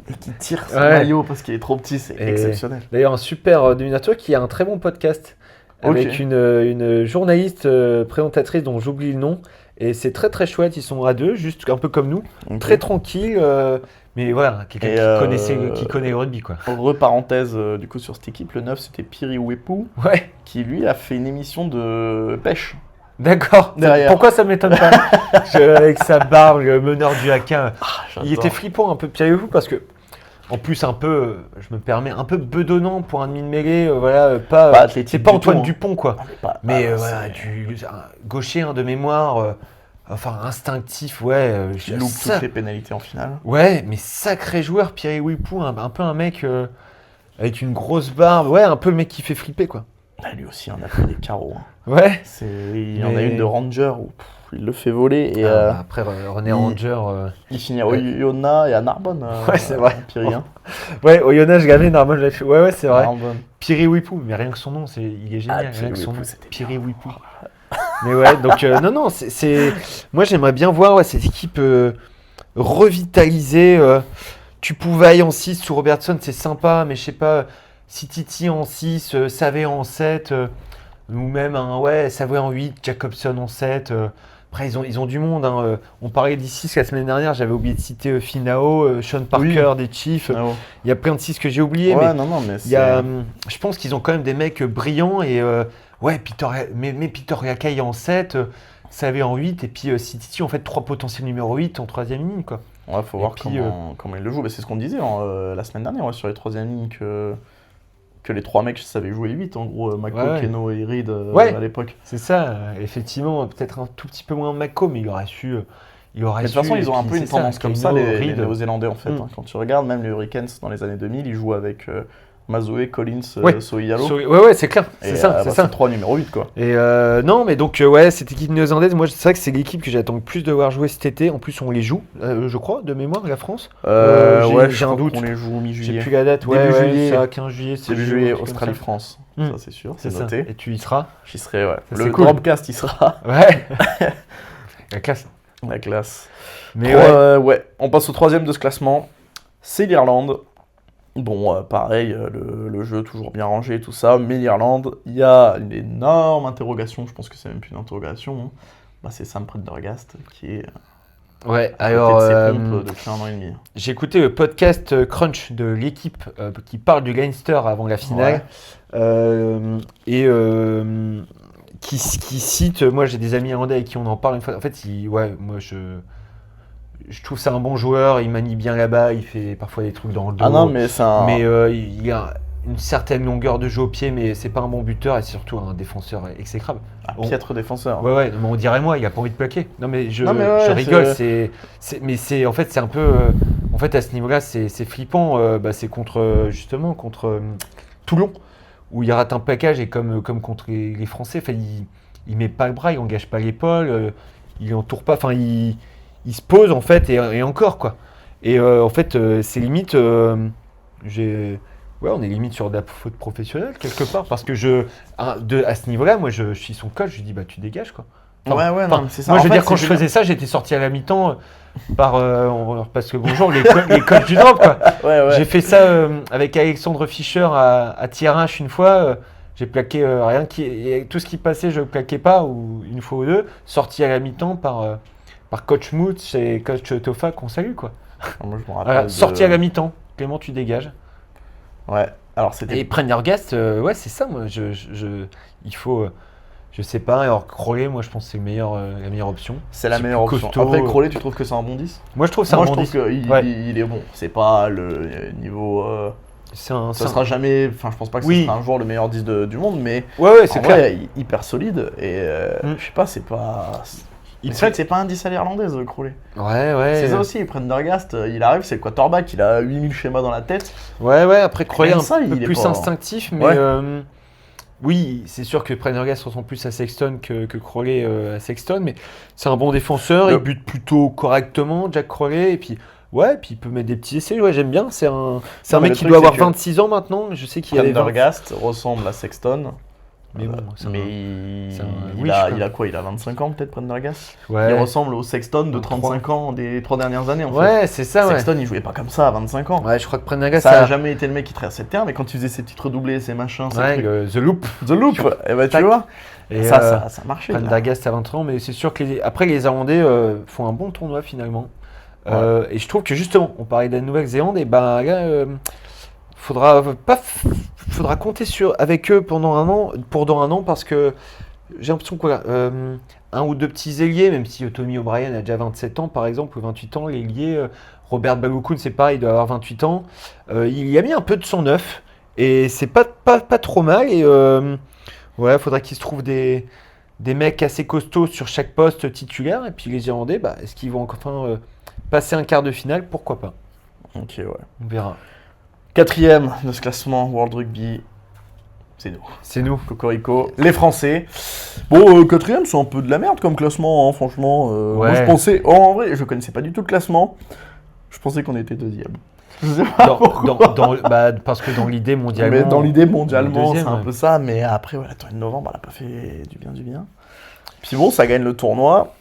et qu'il tire son maillot parce qu'il est trop petit, c'est exceptionnel. D'ailleurs, un super dominateur qui a un très bon podcast avec une journaliste présentatrice dont j'oublie le nom. Et c'est très très chouette, ils sont à deux, juste un peu comme nous, très tranquille. Mais voilà, quelqu'un qui connaît le rugby, quoi. Parenthèse, du coup, sur cette équipe, le 9, c'était Piri Wepu, qui lui a fait une émission de pêche. D'accord. Pourquoi ça m'étonne pas avec sa barbe, le meneur du haka. Il était flippant un peu, Piri Wepu, parce que, en plus, un peu, je me permets, un peu bedonnant pour un demi-mêlée, c'est pas Antoine Dupont, quoi. Mais gaucher de mémoire. Instinctif, qui loupe toutes les pénalités en finale. Ouais, mais sacré joueur, Piri Wepu, un peu un mec avec une grosse barbe, un peu le mec qui fait flipper, quoi. Lui aussi, on a pris des carreaux. Hein. Ouais. Il y en a une de Ranger où il le fait voler. Et, après, René Ranger... Il finit à Oyonnax et à Narbonne. C'est vrai. Piri, hein. Ouais, Oyonnax, je gagné, Narbonne, je l'ai fait. Ouais, c'est vrai. Piri Wepu, mais rien que son nom, il est génial. Rien que son nom, Piri Wepu. Mais ouais, donc non, moi j'aimerais bien voir cette équipe revitalisée. Tupuvaille en 6 sous Robertson, c'est sympa, mais je sais pas, Sititi en 6, Savé en 7, ou même Savé en 8, Jacobson en 7. Après, ils ont du monde. Hein. On parlait des 6 la semaine dernière, j'avais oublié de citer Finao, Sean Parker des Chiefs. Il y a plein de 6 que j'ai oubliés, mais je pense qu'ils ont quand même des mecs brillants et. Peter Yakai en 7, Savé en 8, et puis Sititi en fait 3 potentiels numéro 8 en 3ème ligne, quoi. Ouais, faut voir comment il le joue. C'est ce qu'on disait la semaine dernière sur les 3ème lignes que les 3 mecs savaient jouer 8, en gros, Mako, Keno et Reed à l'époque. C'est ça, effectivement, peut-être un tout petit peu moins Mako, mais il aurait su. De toute façon, ils ont un peu une tendance comme ça, les Néo-Zélandais en fait. Quand tu regardes, même les Hurricanes dans les années 2000, ils jouent avec Mazoé, Collins, Ouais. Sohialo. Ouais, c'est clair. Et, C'est ça, c'est ça. C'est 3 numéro 8, quoi. Et non, mais donc, ouais, cette équipe néo-zélandaise, moi, c'est vrai que c'est l'équipe que j'attends le plus de voir jouer cet été. En plus, on les joue, je crois, de mémoire, la France. Ouais, j'ai un doute. On les joue mi-juillet. J'ai plus la date. Début Ouais, juillet. c'est à 15 juillet. c'est Début le juillet, jour, un truc comme ça. Australie-France. Hmm. Ça, c'est sûr, C'est c'est ça. noté. Et tu y seras. J'y serai, ouais. Ça, Le c'est cool. Dropcast, il sera. Ouais. La classe. La classe. Mais ouais. On passe au 3e de ce classement. C'est l'Irlande. Bon, pareil, le jeu toujours bien rangé, tout ça. Mais l'Irlande, il y a une énorme interrogation. Je pense que c'est même plus une interrogation. Hein. Bah, c'est Sam Prendergast qui est Ouais, à alors. côté de ses pompes depuis 1 an et demi. J'ai écouté le podcast Crunch de l'équipe qui parle du Leinster avant la finale. Et qui cite, moi j'ai des amis irlandais avec qui on en parle une fois. En fait, moi je trouve que c'est un bon joueur, il manie bien là-bas, il fait parfois des trucs dans le dos. Ah non, mais c'est un. Mais il a une certaine longueur de jeu au pied, mais c'est pas un bon buteur et c'est surtout un défenseur exécrable. Piètre défenseur. Ouais, mais on dirait moi, il a pas envie de plaquer. Non, mais je rigole, mais en fait, c'est un peu. En fait, à ce niveau-là, c'est flippant. C'est contre Toulon, où il rate un plaquage et comme contre les Français, il met pas le bras, il engage pas l'épaule, il entoure pas, il se pose en fait et encore quoi. Et en fait, c'est limite. On est limite sur de la faute professionnelle quelque part parce que à ce niveau-là, moi je suis son coach, je lui dis bah tu dégages quoi. Non, mais c'est ça. Moi En je veux fait, dire quand c'est je faisais ça, j'étais sorti à la mi-temps parce que bonjour les coachs du drop quoi. Ouais. J'ai fait ça avec Alexandre Fischer à Thiérache une fois. J'ai plaqué rien tout ce qui passait, je ne plaquais pas ou une fois ou deux. Sorti à la mi-temps par coach Moots et coach Tofa qu'on salue quoi. Moi, je me rappelle Voilà, sorti à la mi-temps. Clément, tu dégages. Ouais. Alors c'était. Et Prendergast, ouais, c'est ça. Moi, il faut, je sais pas. Alors Crowley, moi, je pense que c'est la meilleure option. C'est la meilleure plus option. costaud. Après Crowley, tu trouves que c'est un bon 10? Moi, je trouve ça Moi, un je bon trouve 10. qu'il est bon. C'est pas le niveau. Ça sera jamais. Enfin, je pense pas que ce sera un jour le meilleur 10 du monde, mais Ouais, c'est en clair. vrai, hyper solide. Et je sais pas, c'est pas. C'est vrai que c'est pas un 10 à l'irlandaise, Crowley. Ouais. C'est ça aussi, Prendergast, il arrive, c'est le quarterback, il a 8000 schémas dans la tête. Ouais. Après Crowley, Même un ça, peu il est plus pas- instinctif, mais Ouais. oui, c'est sûr que Prendergast ressemble plus à Sexton que Crowley à Sexton, mais c'est un bon défenseur, il bute plutôt correctement, Jack Crowley, et puis il peut mettre des petits essais, ouais, j'aime bien. C'est un mais mec le qui truc, doit c'est avoir que 26 ans maintenant, mais je sais qu'il avait 20. Prendergast ressemble à Sexton. Mais bon, c'est mais un- il, c'est un il wish, a, quoi. il a quoi? Il a 25 ans peut-être, Prendergast? Ouais. Il ressemble au Sexton de 23. 35 ans des 3 dernières années en fait. Ouais, c'est ça, ouais. Sexton, il jouait pas comme ça à 25 ans. Ouais, je crois que Prendergast, Ça a jamais été le mec qui traversait le terrain, mais quand il faisait ses petits redoublés, ses machins, ses ouais, trucs. The Loop. The Loop, et bah tu Tac. vois, Et ça marchait. là. Prendergast à 23 ans, mais c'est sûr que après les Irlandais font un bon tournoi finalement. Et je trouve que justement, on parlait de la Nouvelle-Zélande, et ben là, faudra compter avec eux pendant un an parce que j'ai l'impression que un ou deux petits ailiers, même si Tommy O'Brien a déjà 27 ans par exemple, ou 28 ans, l'ailier Robert Baloukoun, c'est pareil, il doit avoir 28 ans. Il y a mis un peu de son neuf et c'est pas trop mal. Et faudrait qu'il se trouve des mecs assez costauds sur chaque poste titulaire. Et puis les Irlandais, est-ce qu'ils vont enfin passer un quart de finale? Pourquoi pas? Ok, ouais. On verra. 4e de ce classement World Rugby, c'est nous. C'est nous. Cocorico, les Français. Bon, 4e, c'est un peu de la merde comme classement, hein, franchement. Moi, je pensais. En vrai, je connaissais pas du tout le classement. Je pensais qu'on était 2e. Je sais pas pourquoi. Parce que dans l'idée mondialement. Mais dans l'idée mondialement, c'est un ouais. peu ça. Mais après, la tournée de novembre, elle a pas fait du bien. Puis bon, ça gagne le tournoi.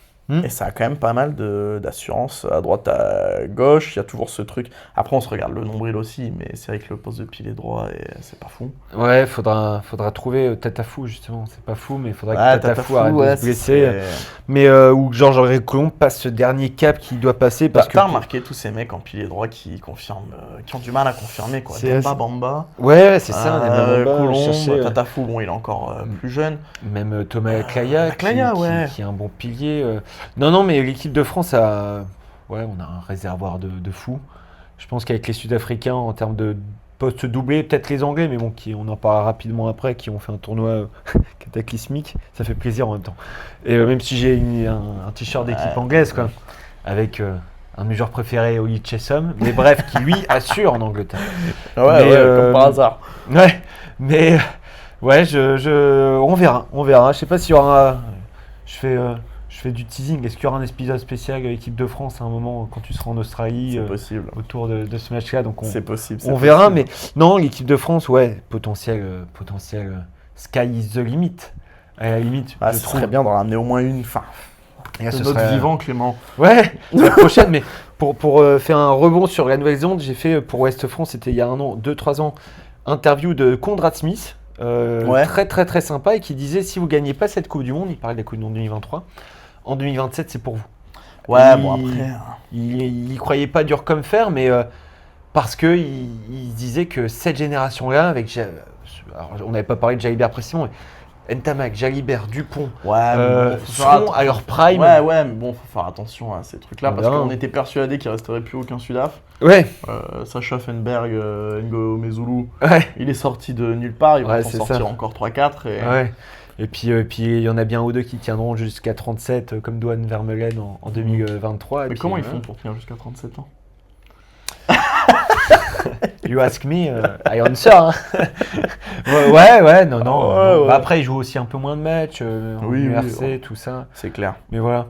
Et ça a quand même pas mal d'assurance à droite, à gauche. Il y a toujours ce truc. Après, on se regarde le nombril aussi, mais c'est vrai que le poste de pilier droit, c'est pas fou. Ouais, faudra trouver Tatafou justement. C'est pas fou, mais il faudra que Tatafou arrête de se blesser. Mais où Georges Recolombe passe ce dernier cap qu'il doit passer parce que. T'as remarqué tous ces mecs en pilier droit qui confirment, qui ont du mal à confirmer quoi. Demba Bamba. Ouais, c'est ça. Colombe, Tatafou, bon, il est encore plus jeune. Même Thomas Claya, qui est un bon pilier. Non, mais l'équipe de France on a un réservoir de fous. Je pense qu'avec les Sud-Africains, en termes de postes doublés, peut-être les Anglais, mais bon, on en parlera rapidement après, qui ont fait un tournoi cataclysmique, ça fait plaisir en même temps. Et même si j'ai un t-shirt d'équipe anglaise, quoi, avec un de mes joueurs préférés, Oli Chesson, mais bref, qui lui assure en Angleterre. Ouais, Mais, comme par hasard. Ouais, mais ouais, on verra. Je sais pas s'il y aura. Je fais du teasing. Est-ce qu'il y aura un épisode spécial de l'équipe de France à un moment quand tu seras en Australie C'est possible. autour de ce match-là? Donc C'est possible. on verra, mais non, l'équipe de France, ouais, potentiel, sky is the limit. À la limite, Ah, je ce trouve. serait bien d'en ramener au moins une. Enfin, Et là, de ce notre serait- vivant, Clément. Ouais, la prochaine, mais pour faire un rebond sur la Nouvelle-Zélande, j'ai fait pour Ouest France, c'était il y a 2-3 ans, interview de Conrad Smith, Ouais. très très très sympa, et qui disait si vous gagnez pas cette Coupe du Monde, il parlait de la Coupe du Monde 2023, en 2027 c'est pour vous. Ouais, Il- bon après. Il y croyait pas dur comme fer, mais parce que il disait que cette génération-là, alors, on n'avait pas parlé de Jalibert précisément, mais Ntamak, Jalibert, Dupont, Ouais, mais bon, faut faire seront à leur prime. Ouais, mais bon, faut faire attention à ces trucs-là On parce verra. qu'on était persuadé qu'il resterait plus aucun Sudaf. Ouais, Sacha Fenberg, Ngo Mezulu, ouais. il est sorti de nulle part, il va Ouais, en c'est sortir ça. encore 3-4. Et... Ouais. Et puis il y en a bien un ou deux qui tiendront jusqu'à 37, comme Douane Vermeulen en 2023. et Mais puis, comment ils font pour tenir jusqu'à 37 ans? You ask me, I answer. Hein. ouais, non. Ouais. Bah, après, ils jouent aussi un peu moins de matchs, en Oui, URC, ouais. tout ça. C'est clair. Mais voilà.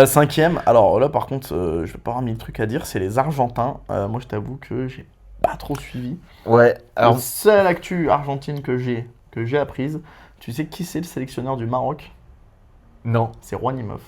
Cinquième, alors là par contre, je vais pas avoir mille trucs à dire, c'est les Argentins. Moi je t'avoue que j'ai pas trop suivi. Ouais, Alors, alors, la seule actu argentine que j'ai apprise, tu sais qui c'est le sélectionneur du Maroc? non. C'est Juan Imhoff.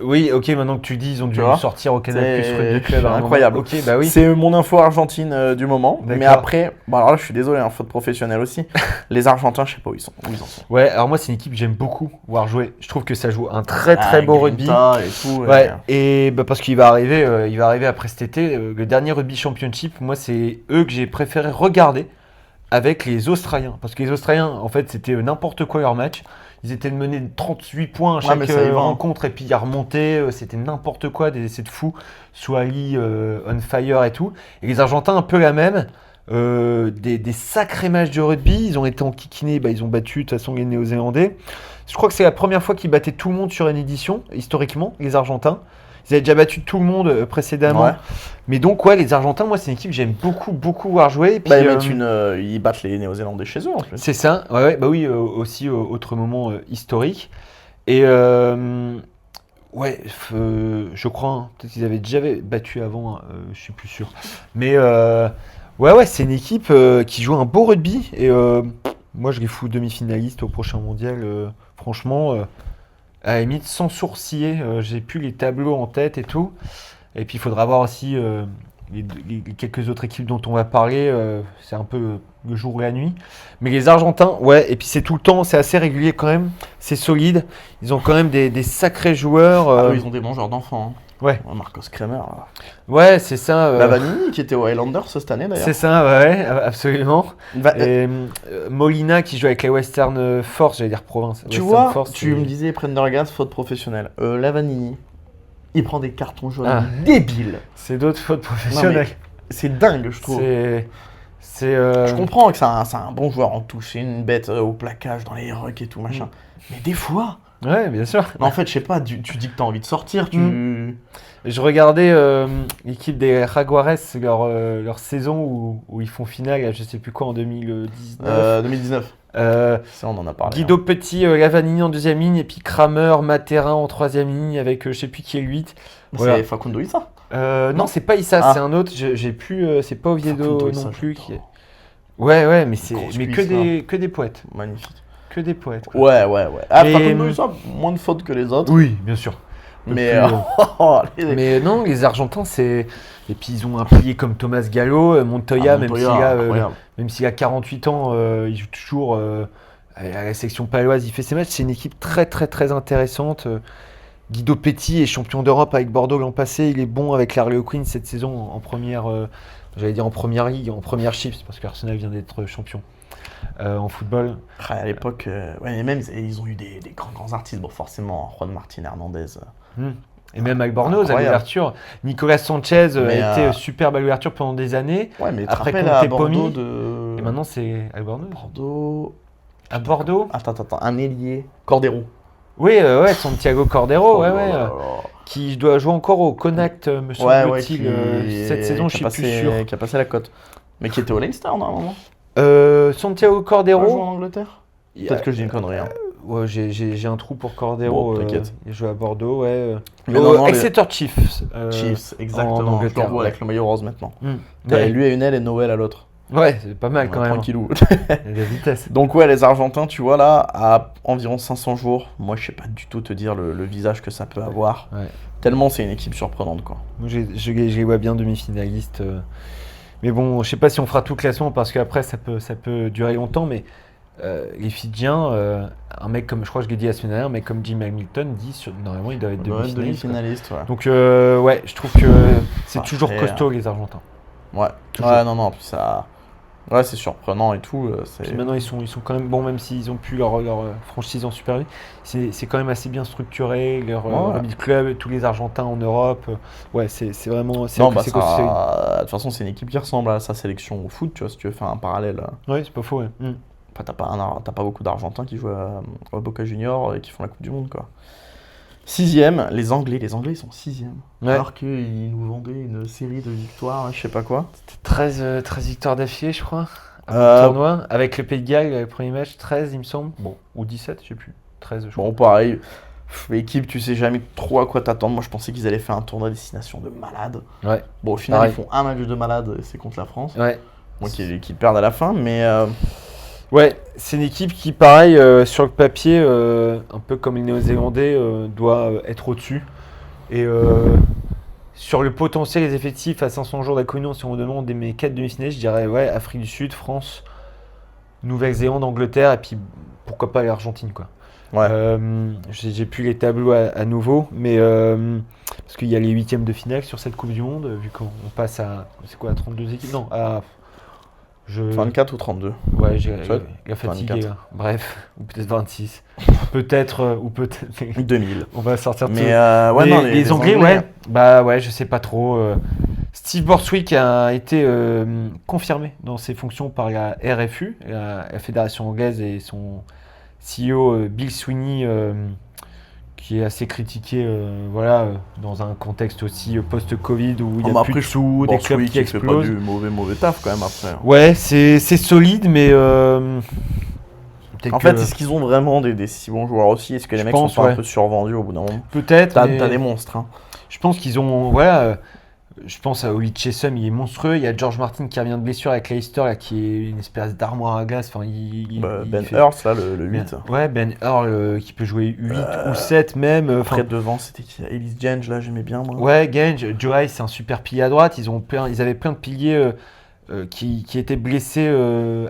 Oui, ok, maintenant que tu dis, ils ont dû Tu vois, sortir au Canal c'est Plus Rugby Club. à un moment. incroyable. Ok, bah oui. C'est mon info argentine du moment. Mais D'accord. après, bon alors là je suis désolé, hein, faute professionnelle aussi. Les Argentins, je sais pas où ils en sont. Ouais, alors moi, c'est une équipe que j'aime beaucoup voir jouer. Je trouve que ça joue un très très beau rugby. Grinta et tout. Ouais, et bah parce qu'il va arriver après cet été. Le dernier Rugby Championship, moi, c'est eux que j'ai préféré regarder avec les Australiens. Parce que les Australiens, en fait, c'était n'importe quoi leur match. Ils étaient menés de 38 points à chaque mais ça y va, hein. rencontre, et puis ils remontaient. C'était n'importe quoi, des essais de fou. Swally, on fire et tout. Et les Argentins, un peu la même. Des sacrés matchs de rugby. Ils ont été enquiquinés, ils ont battu de toute façon les Néo-Zélandais. Je crois que c'est la première fois qu'ils battaient tout le monde sur une édition, historiquement, les Argentins. Ils avaient déjà battu tout le monde précédemment. Ouais. Mais donc, ouais, les Argentins, moi, c'est une équipe que j'aime beaucoup voir jouer. Et puis, Ils battent les Néo-Zélandais chez eux en plus. c'est ça, ouais, bah oui, aussi autre moment historique. Et je crois, hein, peut-être qu'ils avaient déjà battu avant, je suis plus sûr. Mais ouais, c'est une équipe qui joue un beau rugby. Et moi, je les fous demi-finalistes au prochain mondial. Franchement, à la limite, sans sourciller, j'ai plus les tableaux en tête et tout. Et puis, il faudra voir aussi les quelques autres équipes dont on va parler. C'est un peu le jour et la nuit. Mais les Argentins, ouais, et puis c'est tout le temps, c'est assez régulier quand même. C'est solide. Ils ont quand même des sacrés joueurs. Ah, ils ont des mangeurs d'enfants. Hein. Ouais. Marcos Kremer. Là. Ouais, c'est ça. Lavanini qui était aux Highlanders cette année d'ailleurs. C'est ça, ouais, absolument. Va- Et Molina qui joue avec les Western Force, j'allais dire province. Tu Western vois, Force, tu c'est- me disais Prendergast, faute professionnelle. Lavanini, il prend des cartons jaunes Ah. débiles. C'est d'autres fautes professionnelles. C'est dingue, je trouve. Je comprends que c'est un bon joueur en touche, c'est une bête au plaquage, dans les rucks et tout machin. Mais des fois, Ouais, bien sûr. en fait, je sais pas, tu dis que t'as envie de sortir, Je regardais l'équipe des Jaguares, leur saison où ils font finale, je sais plus quoi, en 2019. 2019. Euh, Ça, on en a parlé. Guido Petit, Lavanini en deuxième ligne, et puis Kramer, Materin en troisième ligne avec je sais plus qui est le 8. Voilà. C'est Facundo Issa. Non, c'est pas Issa, Ah. c'est un autre. J'ai plus. C'est pas Oviedo Facundo non Issa, plus. j'adore. Ouais, mais c'est Grosse mais cuisse, que des poètes, Magnifique. que des poètes. quoi. Ouais. Ah, Mais, Facundo Issa, moins de fautes que les autres. Oui, bien sûr. Mais, Plus, mais non, les Argentins, c'est. Et puis ils ont un pilier comme Thomas Gallo, Montoya, même s'il a 48 ans, il joue toujours à la section paloise, il fait ses matchs. C'est une équipe très très très intéressante. Guido Petit est champion d'Europe avec Bordeaux l'an passé. Il est bon avec l'Harlequin cette saison en première, j'allais dire en première ligue, en première chips, parce qu'Arsenal vient d'être champion en football. À l'époque, ouais, et même ils ont eu des grands artistes. Bon, forcément, Juan Martin Hernandez. Et même avec Bornos à Incroyable. l'ouverture. Nicolas Sanchez Mais, a été superbe à l'ouverture pendant des années. Ouais, mais tu te Après, rappelles Conte à Pomi, Bordeaux de. Et maintenant, c'est à Bordeaux. Bordeaux. À Bordeaux. Attends, un ailier. Cordero. Oui, ouais, Santiago Cordero, Oh ouais, là ouais. là là. qui doit jouer encore au Connacht, me semble-t-il, cette saison, je suis plus sûr. Qui a passé la cote. Mais qui était au Leinster, normalement. Santiago Pas joué Cordero. en Angleterre. Peut-être que je dis une connerie. Hein. Ouais, j'ai un trou pour Cordero. Bon, t'inquiète. Il joue à Bordeaux, ouais. Mais non, Exeter Chiefs. Chiefs, en exactement. Je le Angleterre, revois avec le maillot rose maintenant. Ouais. Lui à une aile et Noël à l'autre. Ouais, c'est pas mal quand même. Tranquillou. Il y a de la vitesse. Donc ouais, les Argentins, tu vois là, à environ 500 jours, moi je sais pas du tout te dire le visage que ça peut avoir. Ouais. Tellement c'est une équipe surprenante quoi. Moi, je les vois bien demi-finalistes. Mais bon, je sais pas si on fera tout le classement parce qu'après ça peut durer longtemps. Mais les Fidjiens, un mec comme, je crois que je l'ai dit la semaine dernière, un mec comme Jim Hamilton dit normalement il doit être Demi-finaliste, ouais. Donc ouais, je trouve que c'est toujours Après, costaud les Argentins. Ouais, Toujours. ouais, non, puis ça. Ouais, c'est surprenant et tout. Puis maintenant ils sont quand même bons, même s'ils ont pu leur franchise en Super League, c'est quand même assez bien structuré, leur rugby club, tous les Argentins en Europe. Ouais, c'est vraiment. Non, c'est bah, costaud. de toute façon, c'est une équipe qui ressemble à sa sélection au foot, tu vois, si tu veux faire un parallèle. Ouais, c'est pas faux, ouais. Enfin, t'as pas beaucoup d'Argentins qui jouent à Boca Junior et qui font la Coupe du Monde, quoi. 6ème, les Anglais ils sont 6ème. Ouais. Alors qu'ils nous vendaient une série de victoires, je sais pas quoi. C'était 13 victoires d'affilée, je crois. Avant le tournoi, avec le Pays de Galles, le premier match, 13, il me semble. Bon, ou 17, je sais plus. 13, je crois. Bon, pareil. L'équipe, tu sais jamais trop à quoi t'attendre. Moi, je pensais qu'ils allaient faire un tournoi à destination de malade. Ouais. Bon, au final, Pareil. ils font un match de malade, et c'est contre la France. Ouais. Bon, qui perdent à la fin, mais. Ouais, c'est une équipe qui, pareil, sur le papier, un peu comme les Néo-Zélandais, doit être au-dessus. Et sur le potentiel des effectifs à 500 jours d'accueillement, si on me demande mes 4 demi-finalistes, je dirais ouais, Afrique du Sud, France, Nouvelle-Zélande, Angleterre, et puis pourquoi pas l'Argentine, quoi. Ouais. J'ai plus les tableaux à nouveau, mais parce qu'il y a les 8e de finale sur cette Coupe du Monde, vu qu'on passe à, c'est quoi, à 32 équipes? Non, à... 24 ou 32. Ouais, j'ai Ça va la fatigue, 24. là. Bref, ou peut-être 26. Peut-être, ou peut-être... 2000. On va sortir de Mais ça. ouais, Mais non, les Anglais, ouais. Bah ouais, je sais pas trop. Steve Borthwick a été confirmé dans ses fonctions par la RFU, la Fédération anglaise, et son CEO Bill Sweeney, qui est assez critiqué, voilà, dans un contexte aussi post-Covid où il y a plus de sous, des clubs qui fait pas explosent. du mauvais taf quand même après. Ouais, c'est solide, mais peut-être En fait, est-ce qu'ils ont vraiment des si bons joueurs aussi? Est-ce que les Je mecs pense, sont pas ouais. un peu survendus au bout d'un moment? peut-être. T'as mais des monstres, hein. Je pense qu'ils ont, voilà. Je pense à Oli Chessum, il est monstrueux. Il y a George Martin qui revient de blessure avec Leicester, là, qui est une espèce d'armoire à glace. Enfin, Ben fait- Hurst, là, le 8. Ouais, Ben Earl qui peut jouer 8 ou 7 même. Après, Enfin, devant, c'était qui? Ellis Genge, là, j'aimais bien, moi. ouais, Genge, Joe Hayes, c'est un super pilier à droite. Ils avaient plein de piliers qui étaient blessés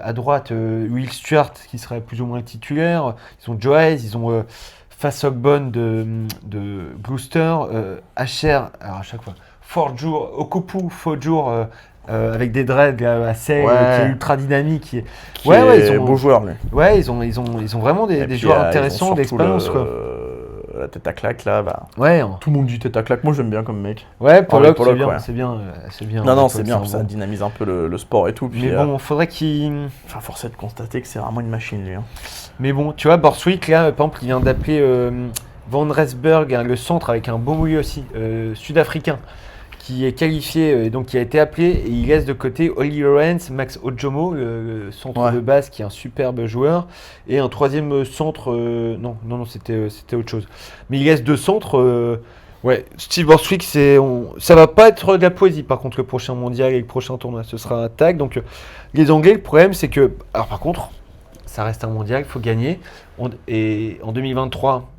à droite. Will Stewart, qui serait plus ou moins le titulaire. Ils ont Joe Hayes, ils ont Fasogbon de Gloucester, Asher, alors à chaque fois, Okupu Fojour, avec des dreads assez, Ouais. qui est ultra dynamique. Qui Ouais, ouais, est ils ont- beau joueur, lui. Ouais, ils ont vraiment Et des puis, joueurs ils ont intéressants, surtout d'expérience, quoi. La tête à claque, là, bah. Ouais, Tout le monde dit tête à claque. Moi, j'aime bien comme mec. Pollock, Pollock, c'est bien, ouais. c'est bien. Non, Pollock, c'est bien, un ça bon. dynamise un peu le sport et tout. Puis, Mais bon, faudrait qu'il... enfin, force est de constater que c'est vraiment une machine, lui. Hein. Mais bon, tu vois, Borthwick, là, par exemple, il vient d'appeler Van Resberg, hein, le centre, avec un beau mouillé aussi, sud-africain, qui est qualifié, donc qui a été appelé, et il laisse de côté Oli Lawrence, Max Ojomo, le centre Ouais. de base, qui est un superbe joueur, et un troisième centre, non, c'était autre chose. Mais il laisse 2 centres, ouais, Steve Borthwick, ça va pas être de la poésie, par contre, le prochain mondial et le prochain tournoi, ce sera un tag, donc les Anglais, le problème, c'est que, alors par contre, ça reste un mondial, il faut gagner, et en 2023,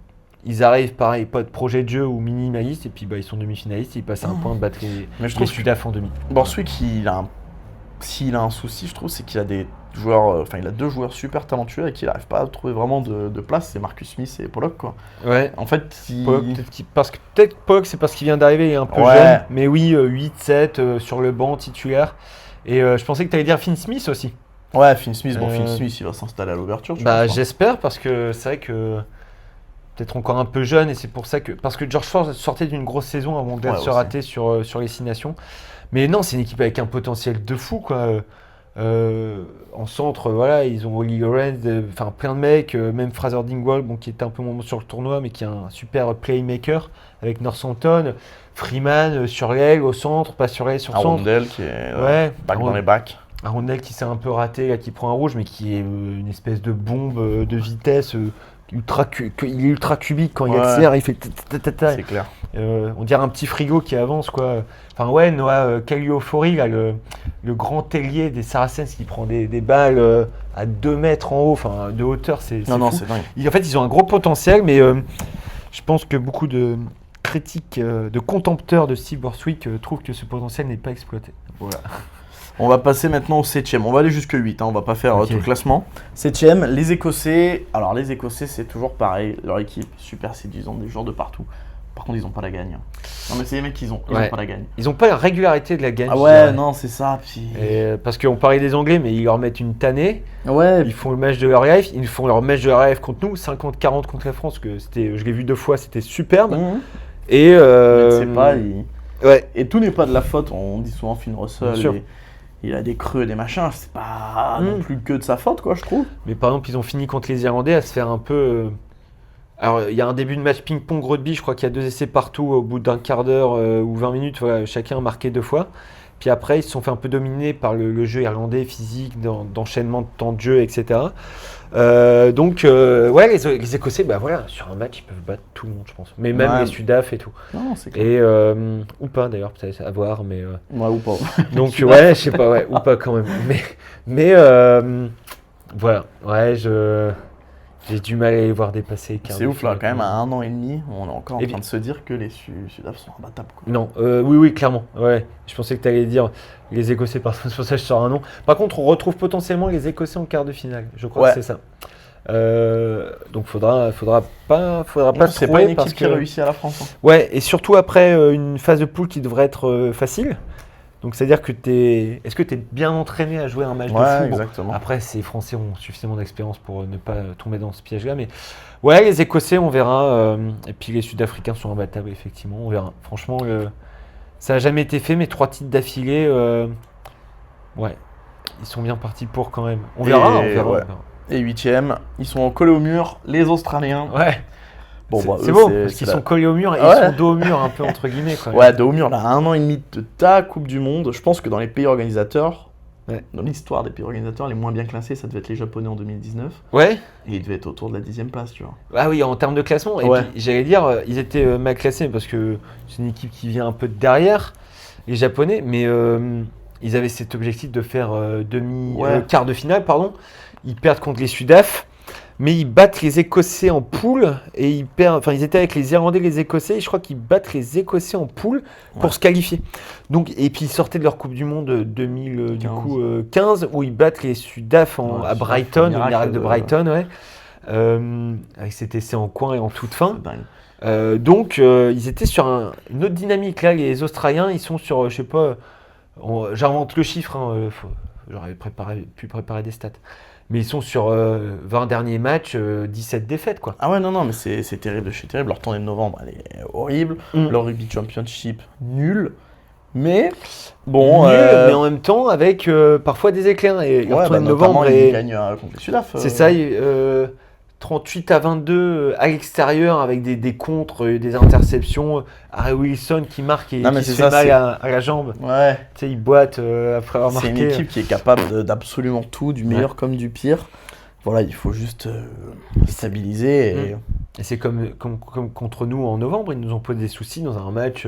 ils arrivent, pareil, pas de projet de jeu ou minimaliste, et puis bah, ils sont demi-finalistes, ils passent à un point de battre Mais je les trouve Sudaf en demi. Borthwick, s'il a un souci, je trouve, c'est qu'il a des joueurs, enfin, il a 2 joueurs super talentueux et qu'il n'arrive pas à trouver vraiment de place. C'est Marcus Smith et Pollock, quoi. Ouais. En fait, Pollock, peut-être Pollock, c'est parce qu'il vient d'arriver, il est un peu Ouais. jeune, mais oui, 8-7 sur le banc titulaire. Et je pensais que tu allais dire Finn Smith aussi. Ouais, Finn Smith, Euh, Finn Smith, il va s'installer à l'ouverture. Bah, pense, hein. j'espère, parce que c'est vrai que peut-être encore un peu jeune, et c'est pour ça que. Parce que George Ford sortait d'une grosse saison avant de Ouais, se aussi. rater sur les 6 nations. Mais non, c'est une équipe avec un potentiel de fou, quoi. En centre, voilà, ils ont Oli Lorenz, enfin plein de mecs, même Fraser Dingwall, bon, qui était un peu moins bon sur le tournoi, mais qui est un super playmaker avec Northampton. Freeman sur l'aile, au centre, pas sur l'aile, sur centre. Arundel qui est back dans les Arundel bacs. Qui s'est un peu raté, là, qui prend un rouge, mais qui est une espèce de bombe de vitesse. Il est ultra cubique quand il accélère, il fait ta. C'est clair. On dirait un petit frigo qui avance, quoi. Enfin, ouais, Noah Kaliofori, là, le grand ailier des Saracens qui prend des balles à 2 mètres en haut, enfin, de hauteur, c'est Non, fou. c'est dingue. En fait, ils ont un gros potentiel, mais je pense que beaucoup de critiques, de contempteurs de Steve Borthwick trouvent que ce potentiel n'est pas exploité. Voilà. On va passer maintenant au 7ème. On va aller jusque 8, on va pas faire Ok. tout le classement. 7ème, les Écossais. Alors, les Écossais, c'est toujours pareil. Leur équipe, super séduisante, des joueurs de partout. Par contre, ils ont pas la gagne. Non, mais c'est les mecs qui ont Ouais. pas la gagne. Ils n'ont pas la régularité de la gagne. Ah je ouais, dirais. non, c'est ça. Puis... Parce qu'on parlait des Anglais, mais ils leur mettent une tannée. Ouais, Ils font le match de leur life. Ils font leur match de leur life contre nous, 50-40 contre la France. Que je l'ai vu 2 fois, c'était superbe. Mhm. Et Mais tu sais pas, ouais. et tout n'est pas de la faute. On dit souvent Finn Bien Russell, sûr. il a des creux, des machins. C'est pas Mhm. non plus que de sa faute, quoi, je trouve. Mais par exemple, ils ont fini contre les Irlandais à se faire un peu. Alors, il y a un début de match ping-pong rugby. Je crois qu'il y a 2 essais partout au bout d'un quart d'heure ou 20 minutes. Voilà, chacun a marqué 2 fois. Puis après, ils se sont fait un peu dominer par le jeu irlandais physique, d'enchaînement de temps de jeu, etc. Ouais, les Écossais, bah voilà, sur un match, ils peuvent battre tout le monde, je pense. Mais même Ouais. les Sudaf et tout. Non, c'est clair. Et ou pas d'ailleurs, peut-être à voir, mais Ouais, ou pas. donc Sudaf. ouais, je sais pas, ouais, ou pas quand même. Mais voilà, ouais, j'ai du mal à les voir dépasser. C'est ouf, là, quand même, à 1 an et demi, on est encore en Et train puis- de se dire que les Sudaf sont imbattables, quoi. Non, oui, clairement. Ouais, je pensais que tu allais dire les Écossais, c'est pour ça que je sors un nom. Par contre, on retrouve potentiellement les Écossais en quart de finale. Je crois Ouais. que c'est ça. Donc faudra pas C'est se pas une trouer équipe parce qui que réussit à la France. Hein. ouais, et surtout après une phase de poule qui devrait être facile. Donc c'est à dire que est-ce que tu es bien entraîné à jouer un match de Ouais, fou? Bon, exactement. après, ces Français ont suffisamment d'expérience pour ne pas tomber dans ce piège-là. Mais ouais, les Écossais, on verra. Et puis les Sud-Africains sont imbattables, effectivement. On verra. Franchement, ça n'a jamais été fait, mais 3 titres d'affilée, ouais, ils sont bien partis pour quand même. On verra. Ouais. Et 8ème, ils sont collés au mur, les Australiens. Ouais, Bon, bah, c'est eux, beau, parce qu'ils la- sont collés au mur et Ouais. ils sont dos au mur, un peu entre guillemets. Quoi. Ouais, de haut mur, là, à 1 an et demi de ta Coupe du Monde, je pense que dans les pays organisateurs, Ouais. dans l'histoire des pays organisateurs, les moins bien classés, ça devait être les Japonais en 2019. Ouais. Et ils devaient être autour de la 10e place, tu vois. Ah oui, en termes de classement. Et Ouais. puis, j'allais dire, ils étaient mal classés parce que c'est une équipe qui vient un peu de derrière, les Japonais, mais ils avaient cet objectif de faire Ouais. quart de finale, pardon. Ils perdent contre les Sudaf, mais ils battent les Écossais en poule et ils perdent. Enfin, ils étaient avec les Irlandais, les Écossais. Et je crois qu'ils battent les Écossais en poule pour Ouais. se qualifier. Donc, et puis ils sortaient de leur Coupe du Monde 2015 où ils battent les Sudaf Ouais, à Sudaf, Brighton, un le miracle miracle de de- Brighton, ouais. Avec cet essai en coin et en toute fin. C'est dingue. Donc, ils étaient sur une autre dynamique. Là, les Australiens, ils sont sur, je sais pas, j'invente le chiffre, hein, j'aurais pu préparer des stats. Mais ils sont sur 20 derniers matchs, 17 défaites, quoi. Ah ouais, non, mais c'est terrible de chez terrible. Leur tournée de novembre, elle est horrible. Mm. Leur Rugby Championship, nul. Mais, bon... Nul, mais en même temps, avec parfois des éclairs. Et leur ouais, tournée de notamment, novembre ils est... gagnent contre les Sudaf. C'est ça, 38-22 à l'extérieur avec des contres, des interceptions. Harry Wilson qui marque et Non, mais qui se c'est fait ça, mal c'est- à la jambe. Ouais, Tu sais, il boite après avoir c'est marqué. une équipe qui est capable d'absolument tout, du meilleur comme du pire. Voilà, il faut juste stabiliser. Et... Et c'est comme contre nous en novembre, ils nous ont posé des soucis dans un match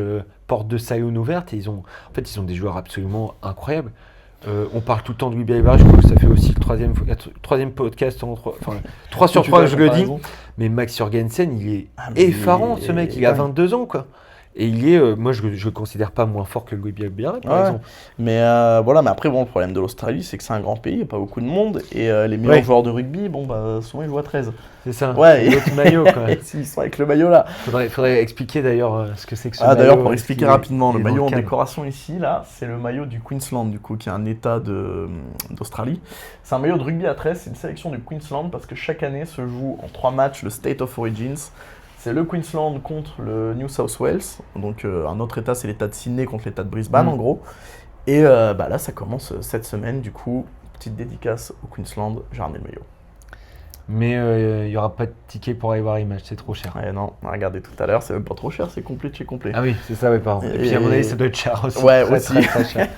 porte de saloon ouverte et ils ont des joueurs absolument incroyables. On parle tout le temps de Louis Bielbarré, je crois que ça fait aussi le troisième podcast, 3 sur 3 je le dis, mais Max Jorgensen, il est Ah, mais effarant il ce mec, est il a dingue. 22 ans quoi. Et il est, moi je le considère pas moins fort que Louis Bielbarré par Ouais. exemple. Mais voilà, mais après, bon, le problème de l'Australie, c'est que c'est un grand pays, il n'y a pas beaucoup de monde. Et les meilleurs Ouais. joueurs de rugby, bon, bah, souvent ils jouent à 13. C'est ça, Ouais, c'est l'autre maillot quoi. Et s'ils sont avec le maillot là. Faudrait expliquer d'ailleurs ce que c'est que ce Ah, maillot. d'ailleurs, pour expliquer qui- rapidement, qui le est dans maillot en cadre. décoration ici, là, c'est le maillot du Queensland, du coup, qui est un état d'Australie. C'est un maillot de rugby à 13, c'est une sélection du Queensland parce que chaque année se joue en 3 matchs le State of Origins. C'est le Queensland contre le New South Wales, donc un autre état, c'est l'état de Sydney contre l'état de Brisbane, en gros. Et là, ça commence cette semaine, du coup, petite dédicace au Queensland, Jardin Mayo. Mais il n'y aura pas de ticket pour aller voir les matchs, c'est trop cher. Ouais, non, on a regardé tout à l'heure, c'est même pas trop cher, c'est complet de chez complet. Ah oui, c'est ça, ouais, pardon. Et puis à mon avis, ça doit être cher aussi. Ouais, très, aussi. Très, très cher.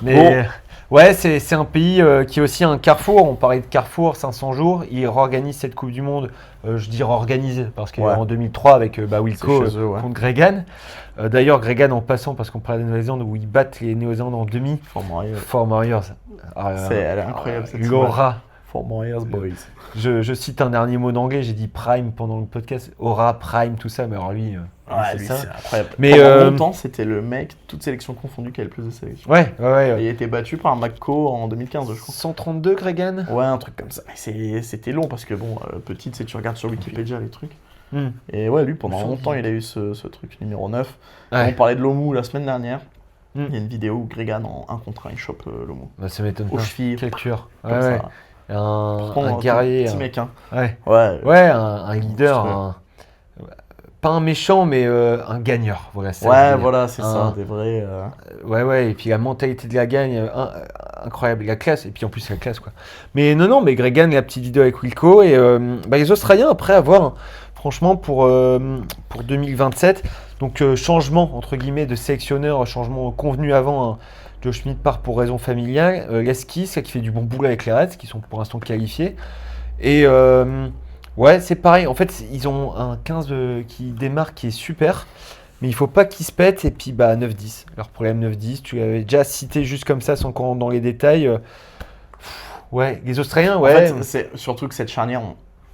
Mais ouais, c'est un pays qui est aussi un carrefour. On parlait de carrefour, 500 jours. Il réorganise cette Coupe du Monde. Je dis réorganisé parce qu'en 2003, avec Wilco contre Gregan. D'ailleurs, Gregan, en passant, parce qu'on parlait de Nouvelle-Zélande, où ils battent les Néo-Zélandais en demi. Fort Warriors. Elle est incroyable cette Laura. Fort Warriors Boys. Je cite un dernier mot d'anglais, j'ai dit Prime pendant le podcast. Aura, Prime, tout ça, mais alors lui, c'est incroyable. Mais pendant longtemps, c'était le mec, toutes sélections confondues, qui avait le plus de sélections. Ouais. Il a été battu par McCo en 2015, je crois. 132, Gregan. Ouais, un truc comme ça. C'était long parce que, petit, tu regardes sur Wikipédia les trucs. Et ouais, lui, pendant longtemps, il a eu ce truc numéro 9. Ouais. On parlait de Lomu la semaine dernière. Il y a une vidéo où Gregan en 1 contre 1, il chope Lomu. Bah, ça m'étonne pas. Aux chevilles. Quel tueur. Ouais. Un guerrier. Petit mec, hein. Ouais, un leader. Pas un méchant, mais un gagneur. Voilà, c'est ça, des vrais. Ouais, et puis la mentalité de la gagne, incroyable. La classe, et puis en plus, la classe, quoi. Mais non, mais Gregan, la petite vidéo avec Wilco. Et les Australiens, après avoir, franchement, pour 2027, donc changement, entre guillemets, de sélectionneur, changement convenu avant. Josh Smith part pour raison familiale. Leski, qui fait du bon boulot avec les Reds, qui sont pour l'instant qualifiés. Et ouais, c'est pareil. En fait, ils ont un 15 qui démarre, qui est super. Mais il ne faut pas qu'ils se pètent. Et puis, 9-10. Leur problème 9-10, tu l'avais déjà cité juste comme ça, sans qu'on rentre dans les détails. Ouais, les Australiens, ouais. En fait, c'est surtout que cette charnière,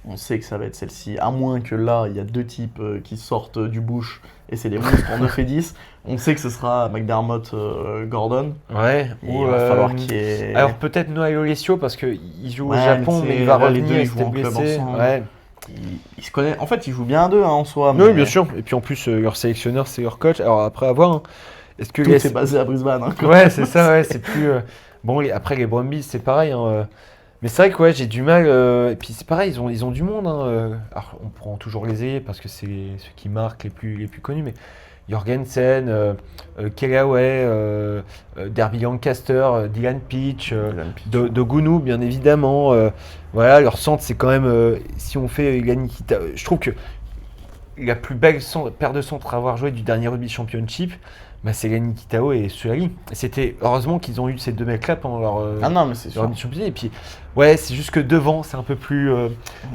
on sait que ça va être celle-ci. À moins que là, il y a 2 types qui sortent du bush. Et c'est des monstres en 9 et 10. On sait que ce sera McDermott, Gordon. Ouais. Il va falloir qu'il y ait... Alors peut-être Noah Olesio parce qu'il joue au Japon, mais il va revenir, il s'était blessé. Ouais. Il se connaît. En fait, ils jouent bien à 2 en soi. Oui, bien sûr. Et puis en plus, leur sélectionneur, c'est leur coach. Alors après avoir, est-ce que tout est basé à Brisbane. Ouais, c'est ça. Ouais, c'est plus. Bon, après les Brumbies, c'est pareil. Mais c'est vrai que j'ai du mal. Et puis c'est pareil, ils ont du monde. Alors on prend toujours les ailiers parce que c'est ceux qui marquent les plus connus. Mais Jorgensen, Kellaway, Derby Lancaster, Dylan Peach, Dogunu, bien évidemment. Voilà, leur centre, c'est quand même. Si on fait Nikita, je trouve que la plus belle paire de centres à avoir joué du dernier Rugby Championship, c'est Yannick Kitao et Suali. C'était heureusement qu'ils ont eu ces 2 mecs-là pendant leur Rugby Championship. Et puis, ouais, c'est juste que devant, c'est un peu plus.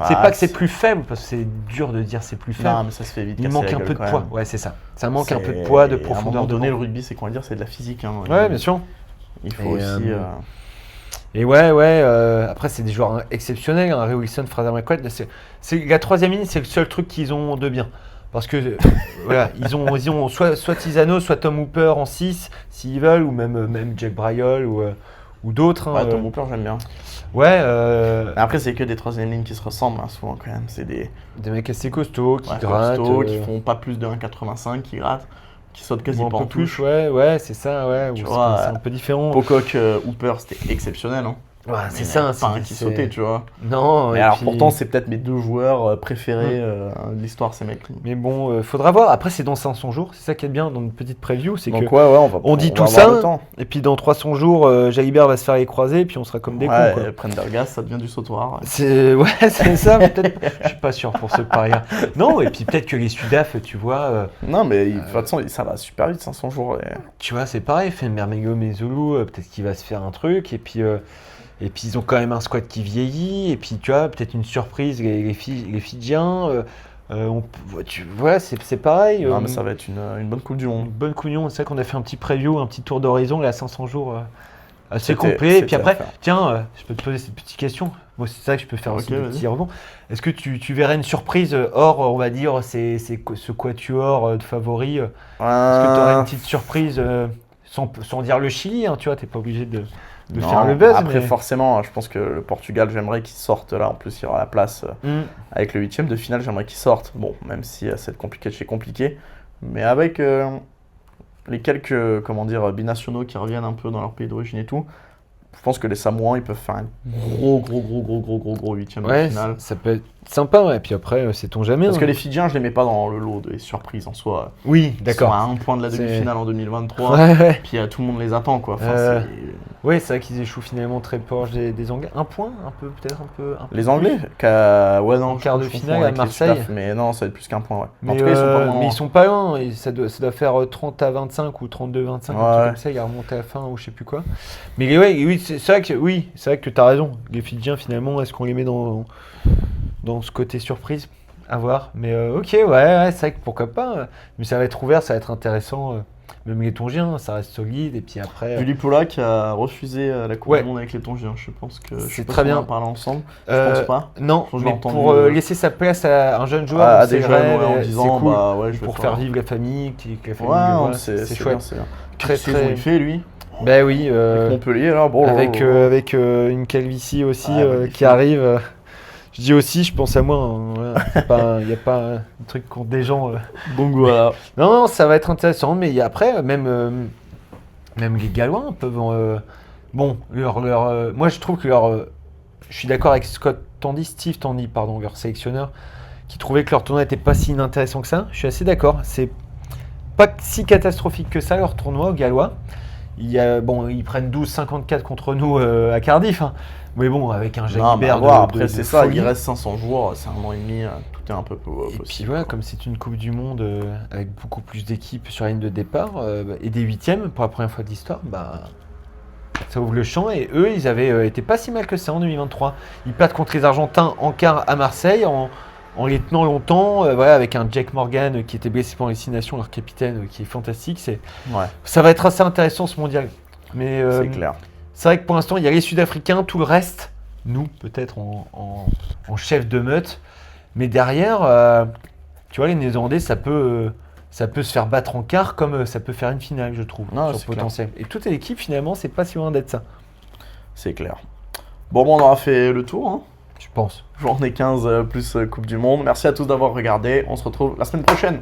C'est pas que c'est plus faible, parce que c'est dur de dire c'est plus faible. Non, mais ça se fait vite. Il manque un peu de poids. Ouais, c'est ça. Ça manque un peu de poids, de profondeur. À un moment donné, le rugby, c'est quoi dire, c'est de la physique. Ouais, bien sûr. Il faut aussi. Et ouais. Après, c'est des joueurs exceptionnels. Ray Wilson, Fraser McQuaid. C'est la 3e ligne, c'est le seul truc qu'ils ont de bien. Parce que voilà, ils ont soit Tisano, soit Tom Hooper en 6, s'ils veulent, ou même Jack Bryall ou d'autres. Ouais, Tom Hooper, j'aime bien. Ouais. Après, c'est que des 3e lignes qui se ressemblent, souvent quand même. C'est des mecs assez costauds qui grattent. Qui font pas plus de 1,85, qui grattent, qui sautent quasi pas en touche. Ouais, c'est ça, ouais. C'est un peu différent. Pocock, Hooper, c'était exceptionnel. Ouais, c'est ça. Pas un qui sautait, tu vois. Non. Mais alors, pourtant, c'est peut-être mes 2 joueurs préférés de l'histoire, ces mecs. Mais bon, faudra voir. Après, c'est dans 500 jours. C'est ça qui est bien dans une petite preview. C'est donc, que on dit tout ça. Et puis, dans 300 jours, Jalibert va se faire les croiser. Et puis, on sera comme des cons. Prendergast, ça devient du sautoir. C'est ça. Peut-être. Je suis pas sûr pour ce pari-là. Non, et puis peut-être que les Sudaf, tu vois. Non, mais de toute façon, ça va super vite, 500 jours. Tu vois, c'est pareil. Mermego Mezulu, peut-être qu'il va se faire un truc. Et puis ils ont quand même un squad qui vieillit, et puis tu vois, peut-être une surprise, les Fidjiens, tu vois, c'est pareil. Non, mais ça va être une bonne Coupe du Monde. Une bonne Coupe du Monde, c'est vrai qu'on a fait un petit preview, un petit tour d'horizon, là, 500 jours assez complet. Et puis après, tiens, je peux te poser cette petite question. Moi, c'est ça que je peux faire aussi des petits rebonds. Est-ce que tu verrais une surprise hors, on va dire, c'est ce quatuor de favoris Est-ce que tu aurais une petite surprise, sans dire le Chili, tu vois, t'es pas obligé de faire le buzz. Après, forcément, je pense que le Portugal, j'aimerais qu'il sorte là. En plus, il y aura la place avec le 8e de finale, j'aimerais qu'il sorte. Bon, même si c'est compliqué de chez compliqué. Mais avec les quelques binationaux qui reviennent un peu dans leur pays d'origine et tout, je pense que les Samoans, ils peuvent faire un gros 8e de finale. Ça peut être Sympa, ouais. Et puis après, sait-on jamais. Parce hein. que les Fidjiens, je les mets pas dans le lot des surprises en soi. Oui, Ils d'accord. sont à un point de la C'est- demi-finale en 2023. Ouais, ouais. Puis tout le monde les attend, quoi. Enfin, Euh, c'est- Ouais, c'est vrai qu'ils échouent finalement très proche des Anglais. Un point, un peu, peut-être un peu. Les Anglais ouais, non, En quart de je confonds finale à avec les Marseille. Sudaf, mais non, ça va être plus qu'un point, ouais. Mais, En tout cas, ils sont pas loin. mais ils sont pas loin, et ça doit faire 30-25 ou 32-25, un Ouais. truc comme ça, il a remonté à la fin ou je sais plus quoi. Mais ouais, oui, c'est vrai que tu as raison. Les Fidjiens, finalement, est-ce qu'on les met dans ce côté surprise? À voir. Mais ok, ouais, c'est vrai que pourquoi pas. Mais ça va être ouvert, ça va être intéressant. Même les Tongiens, ça reste solide. Et puis après. Julie Polak a refusé la Coupe Ouais. du Monde avec les Tongiens. Je pense que. Je C'est sais pas très si on en bien. a parlé ensemble. Je Euh, pense pas. Non, Je l'ai mais entendu, pour laisser sa place à un jeune joueur, À c'est des vrai, jeunes, ouais, en c'est disant, cool. bah ouais, je vais Pour faire- faire vivre la famille, que la famille Ouais, le non, voit, c'est c'est bien, chouette. c'est bien. Très, Quelle saison très- il fait, lui Ben oui, Montpellier, là, bon. avec une calvitie aussi Ouais, magnifique. qui arrive. Je dis aussi, je pense à moi. Hein, voilà. Il n'y a pas un truc contre des gens. Donc voilà. Non, ça va être intéressant. Mais après, même les Gallois peuvent. Bon, moi je trouve que je suis d'accord avec Steve Tandy, pardon, leur sélectionneur, qui trouvait que leur tournoi n'était pas si inintéressant que ça. Je suis assez d'accord. C'est pas si catastrophique que ça, leur tournoi aux Gallois. Ils prennent 12-54 contre nous à Cardiff. Hein. Mais bon, avec un Non, mais Jalibert à voir, de après, c'est ça, folie. il reste 500 joueurs, c'est un an et demi, tout est un peu Et puis possible. voilà, comme c'est une Coupe du Monde avec beaucoup plus d'équipes sur la ligne de départ et des huitièmes pour la première fois de l'histoire, ça ouvre le champ. Et eux, ils avaient été pas si mal que ça en 2023. Ils perdent contre les Argentins en quart à Marseille en les tenant longtemps, voilà, avec un Jack Morgan qui était blessé pendant les 6 nations, leur capitaine qui est fantastique. Ouais, Ça va être assez intéressant ce mondial. Mais c'est clair. c'est vrai que pour l'instant, il y a les Sud-Africains, tout le reste, nous, peut-être en chef de meute. Mais derrière, tu vois, les Néerlandais, ça peut se faire battre en quart comme ça peut faire une finale, je trouve, Non, sur c'est potentiel. Et toute l'équipe, finalement, c'est pas si loin d'être ça, C'est clair. Bon, on aura fait le tour, hein. je pense. Journée 15 plus Coupe du Monde. Merci à tous d'avoir regardé. On se retrouve la semaine prochaine.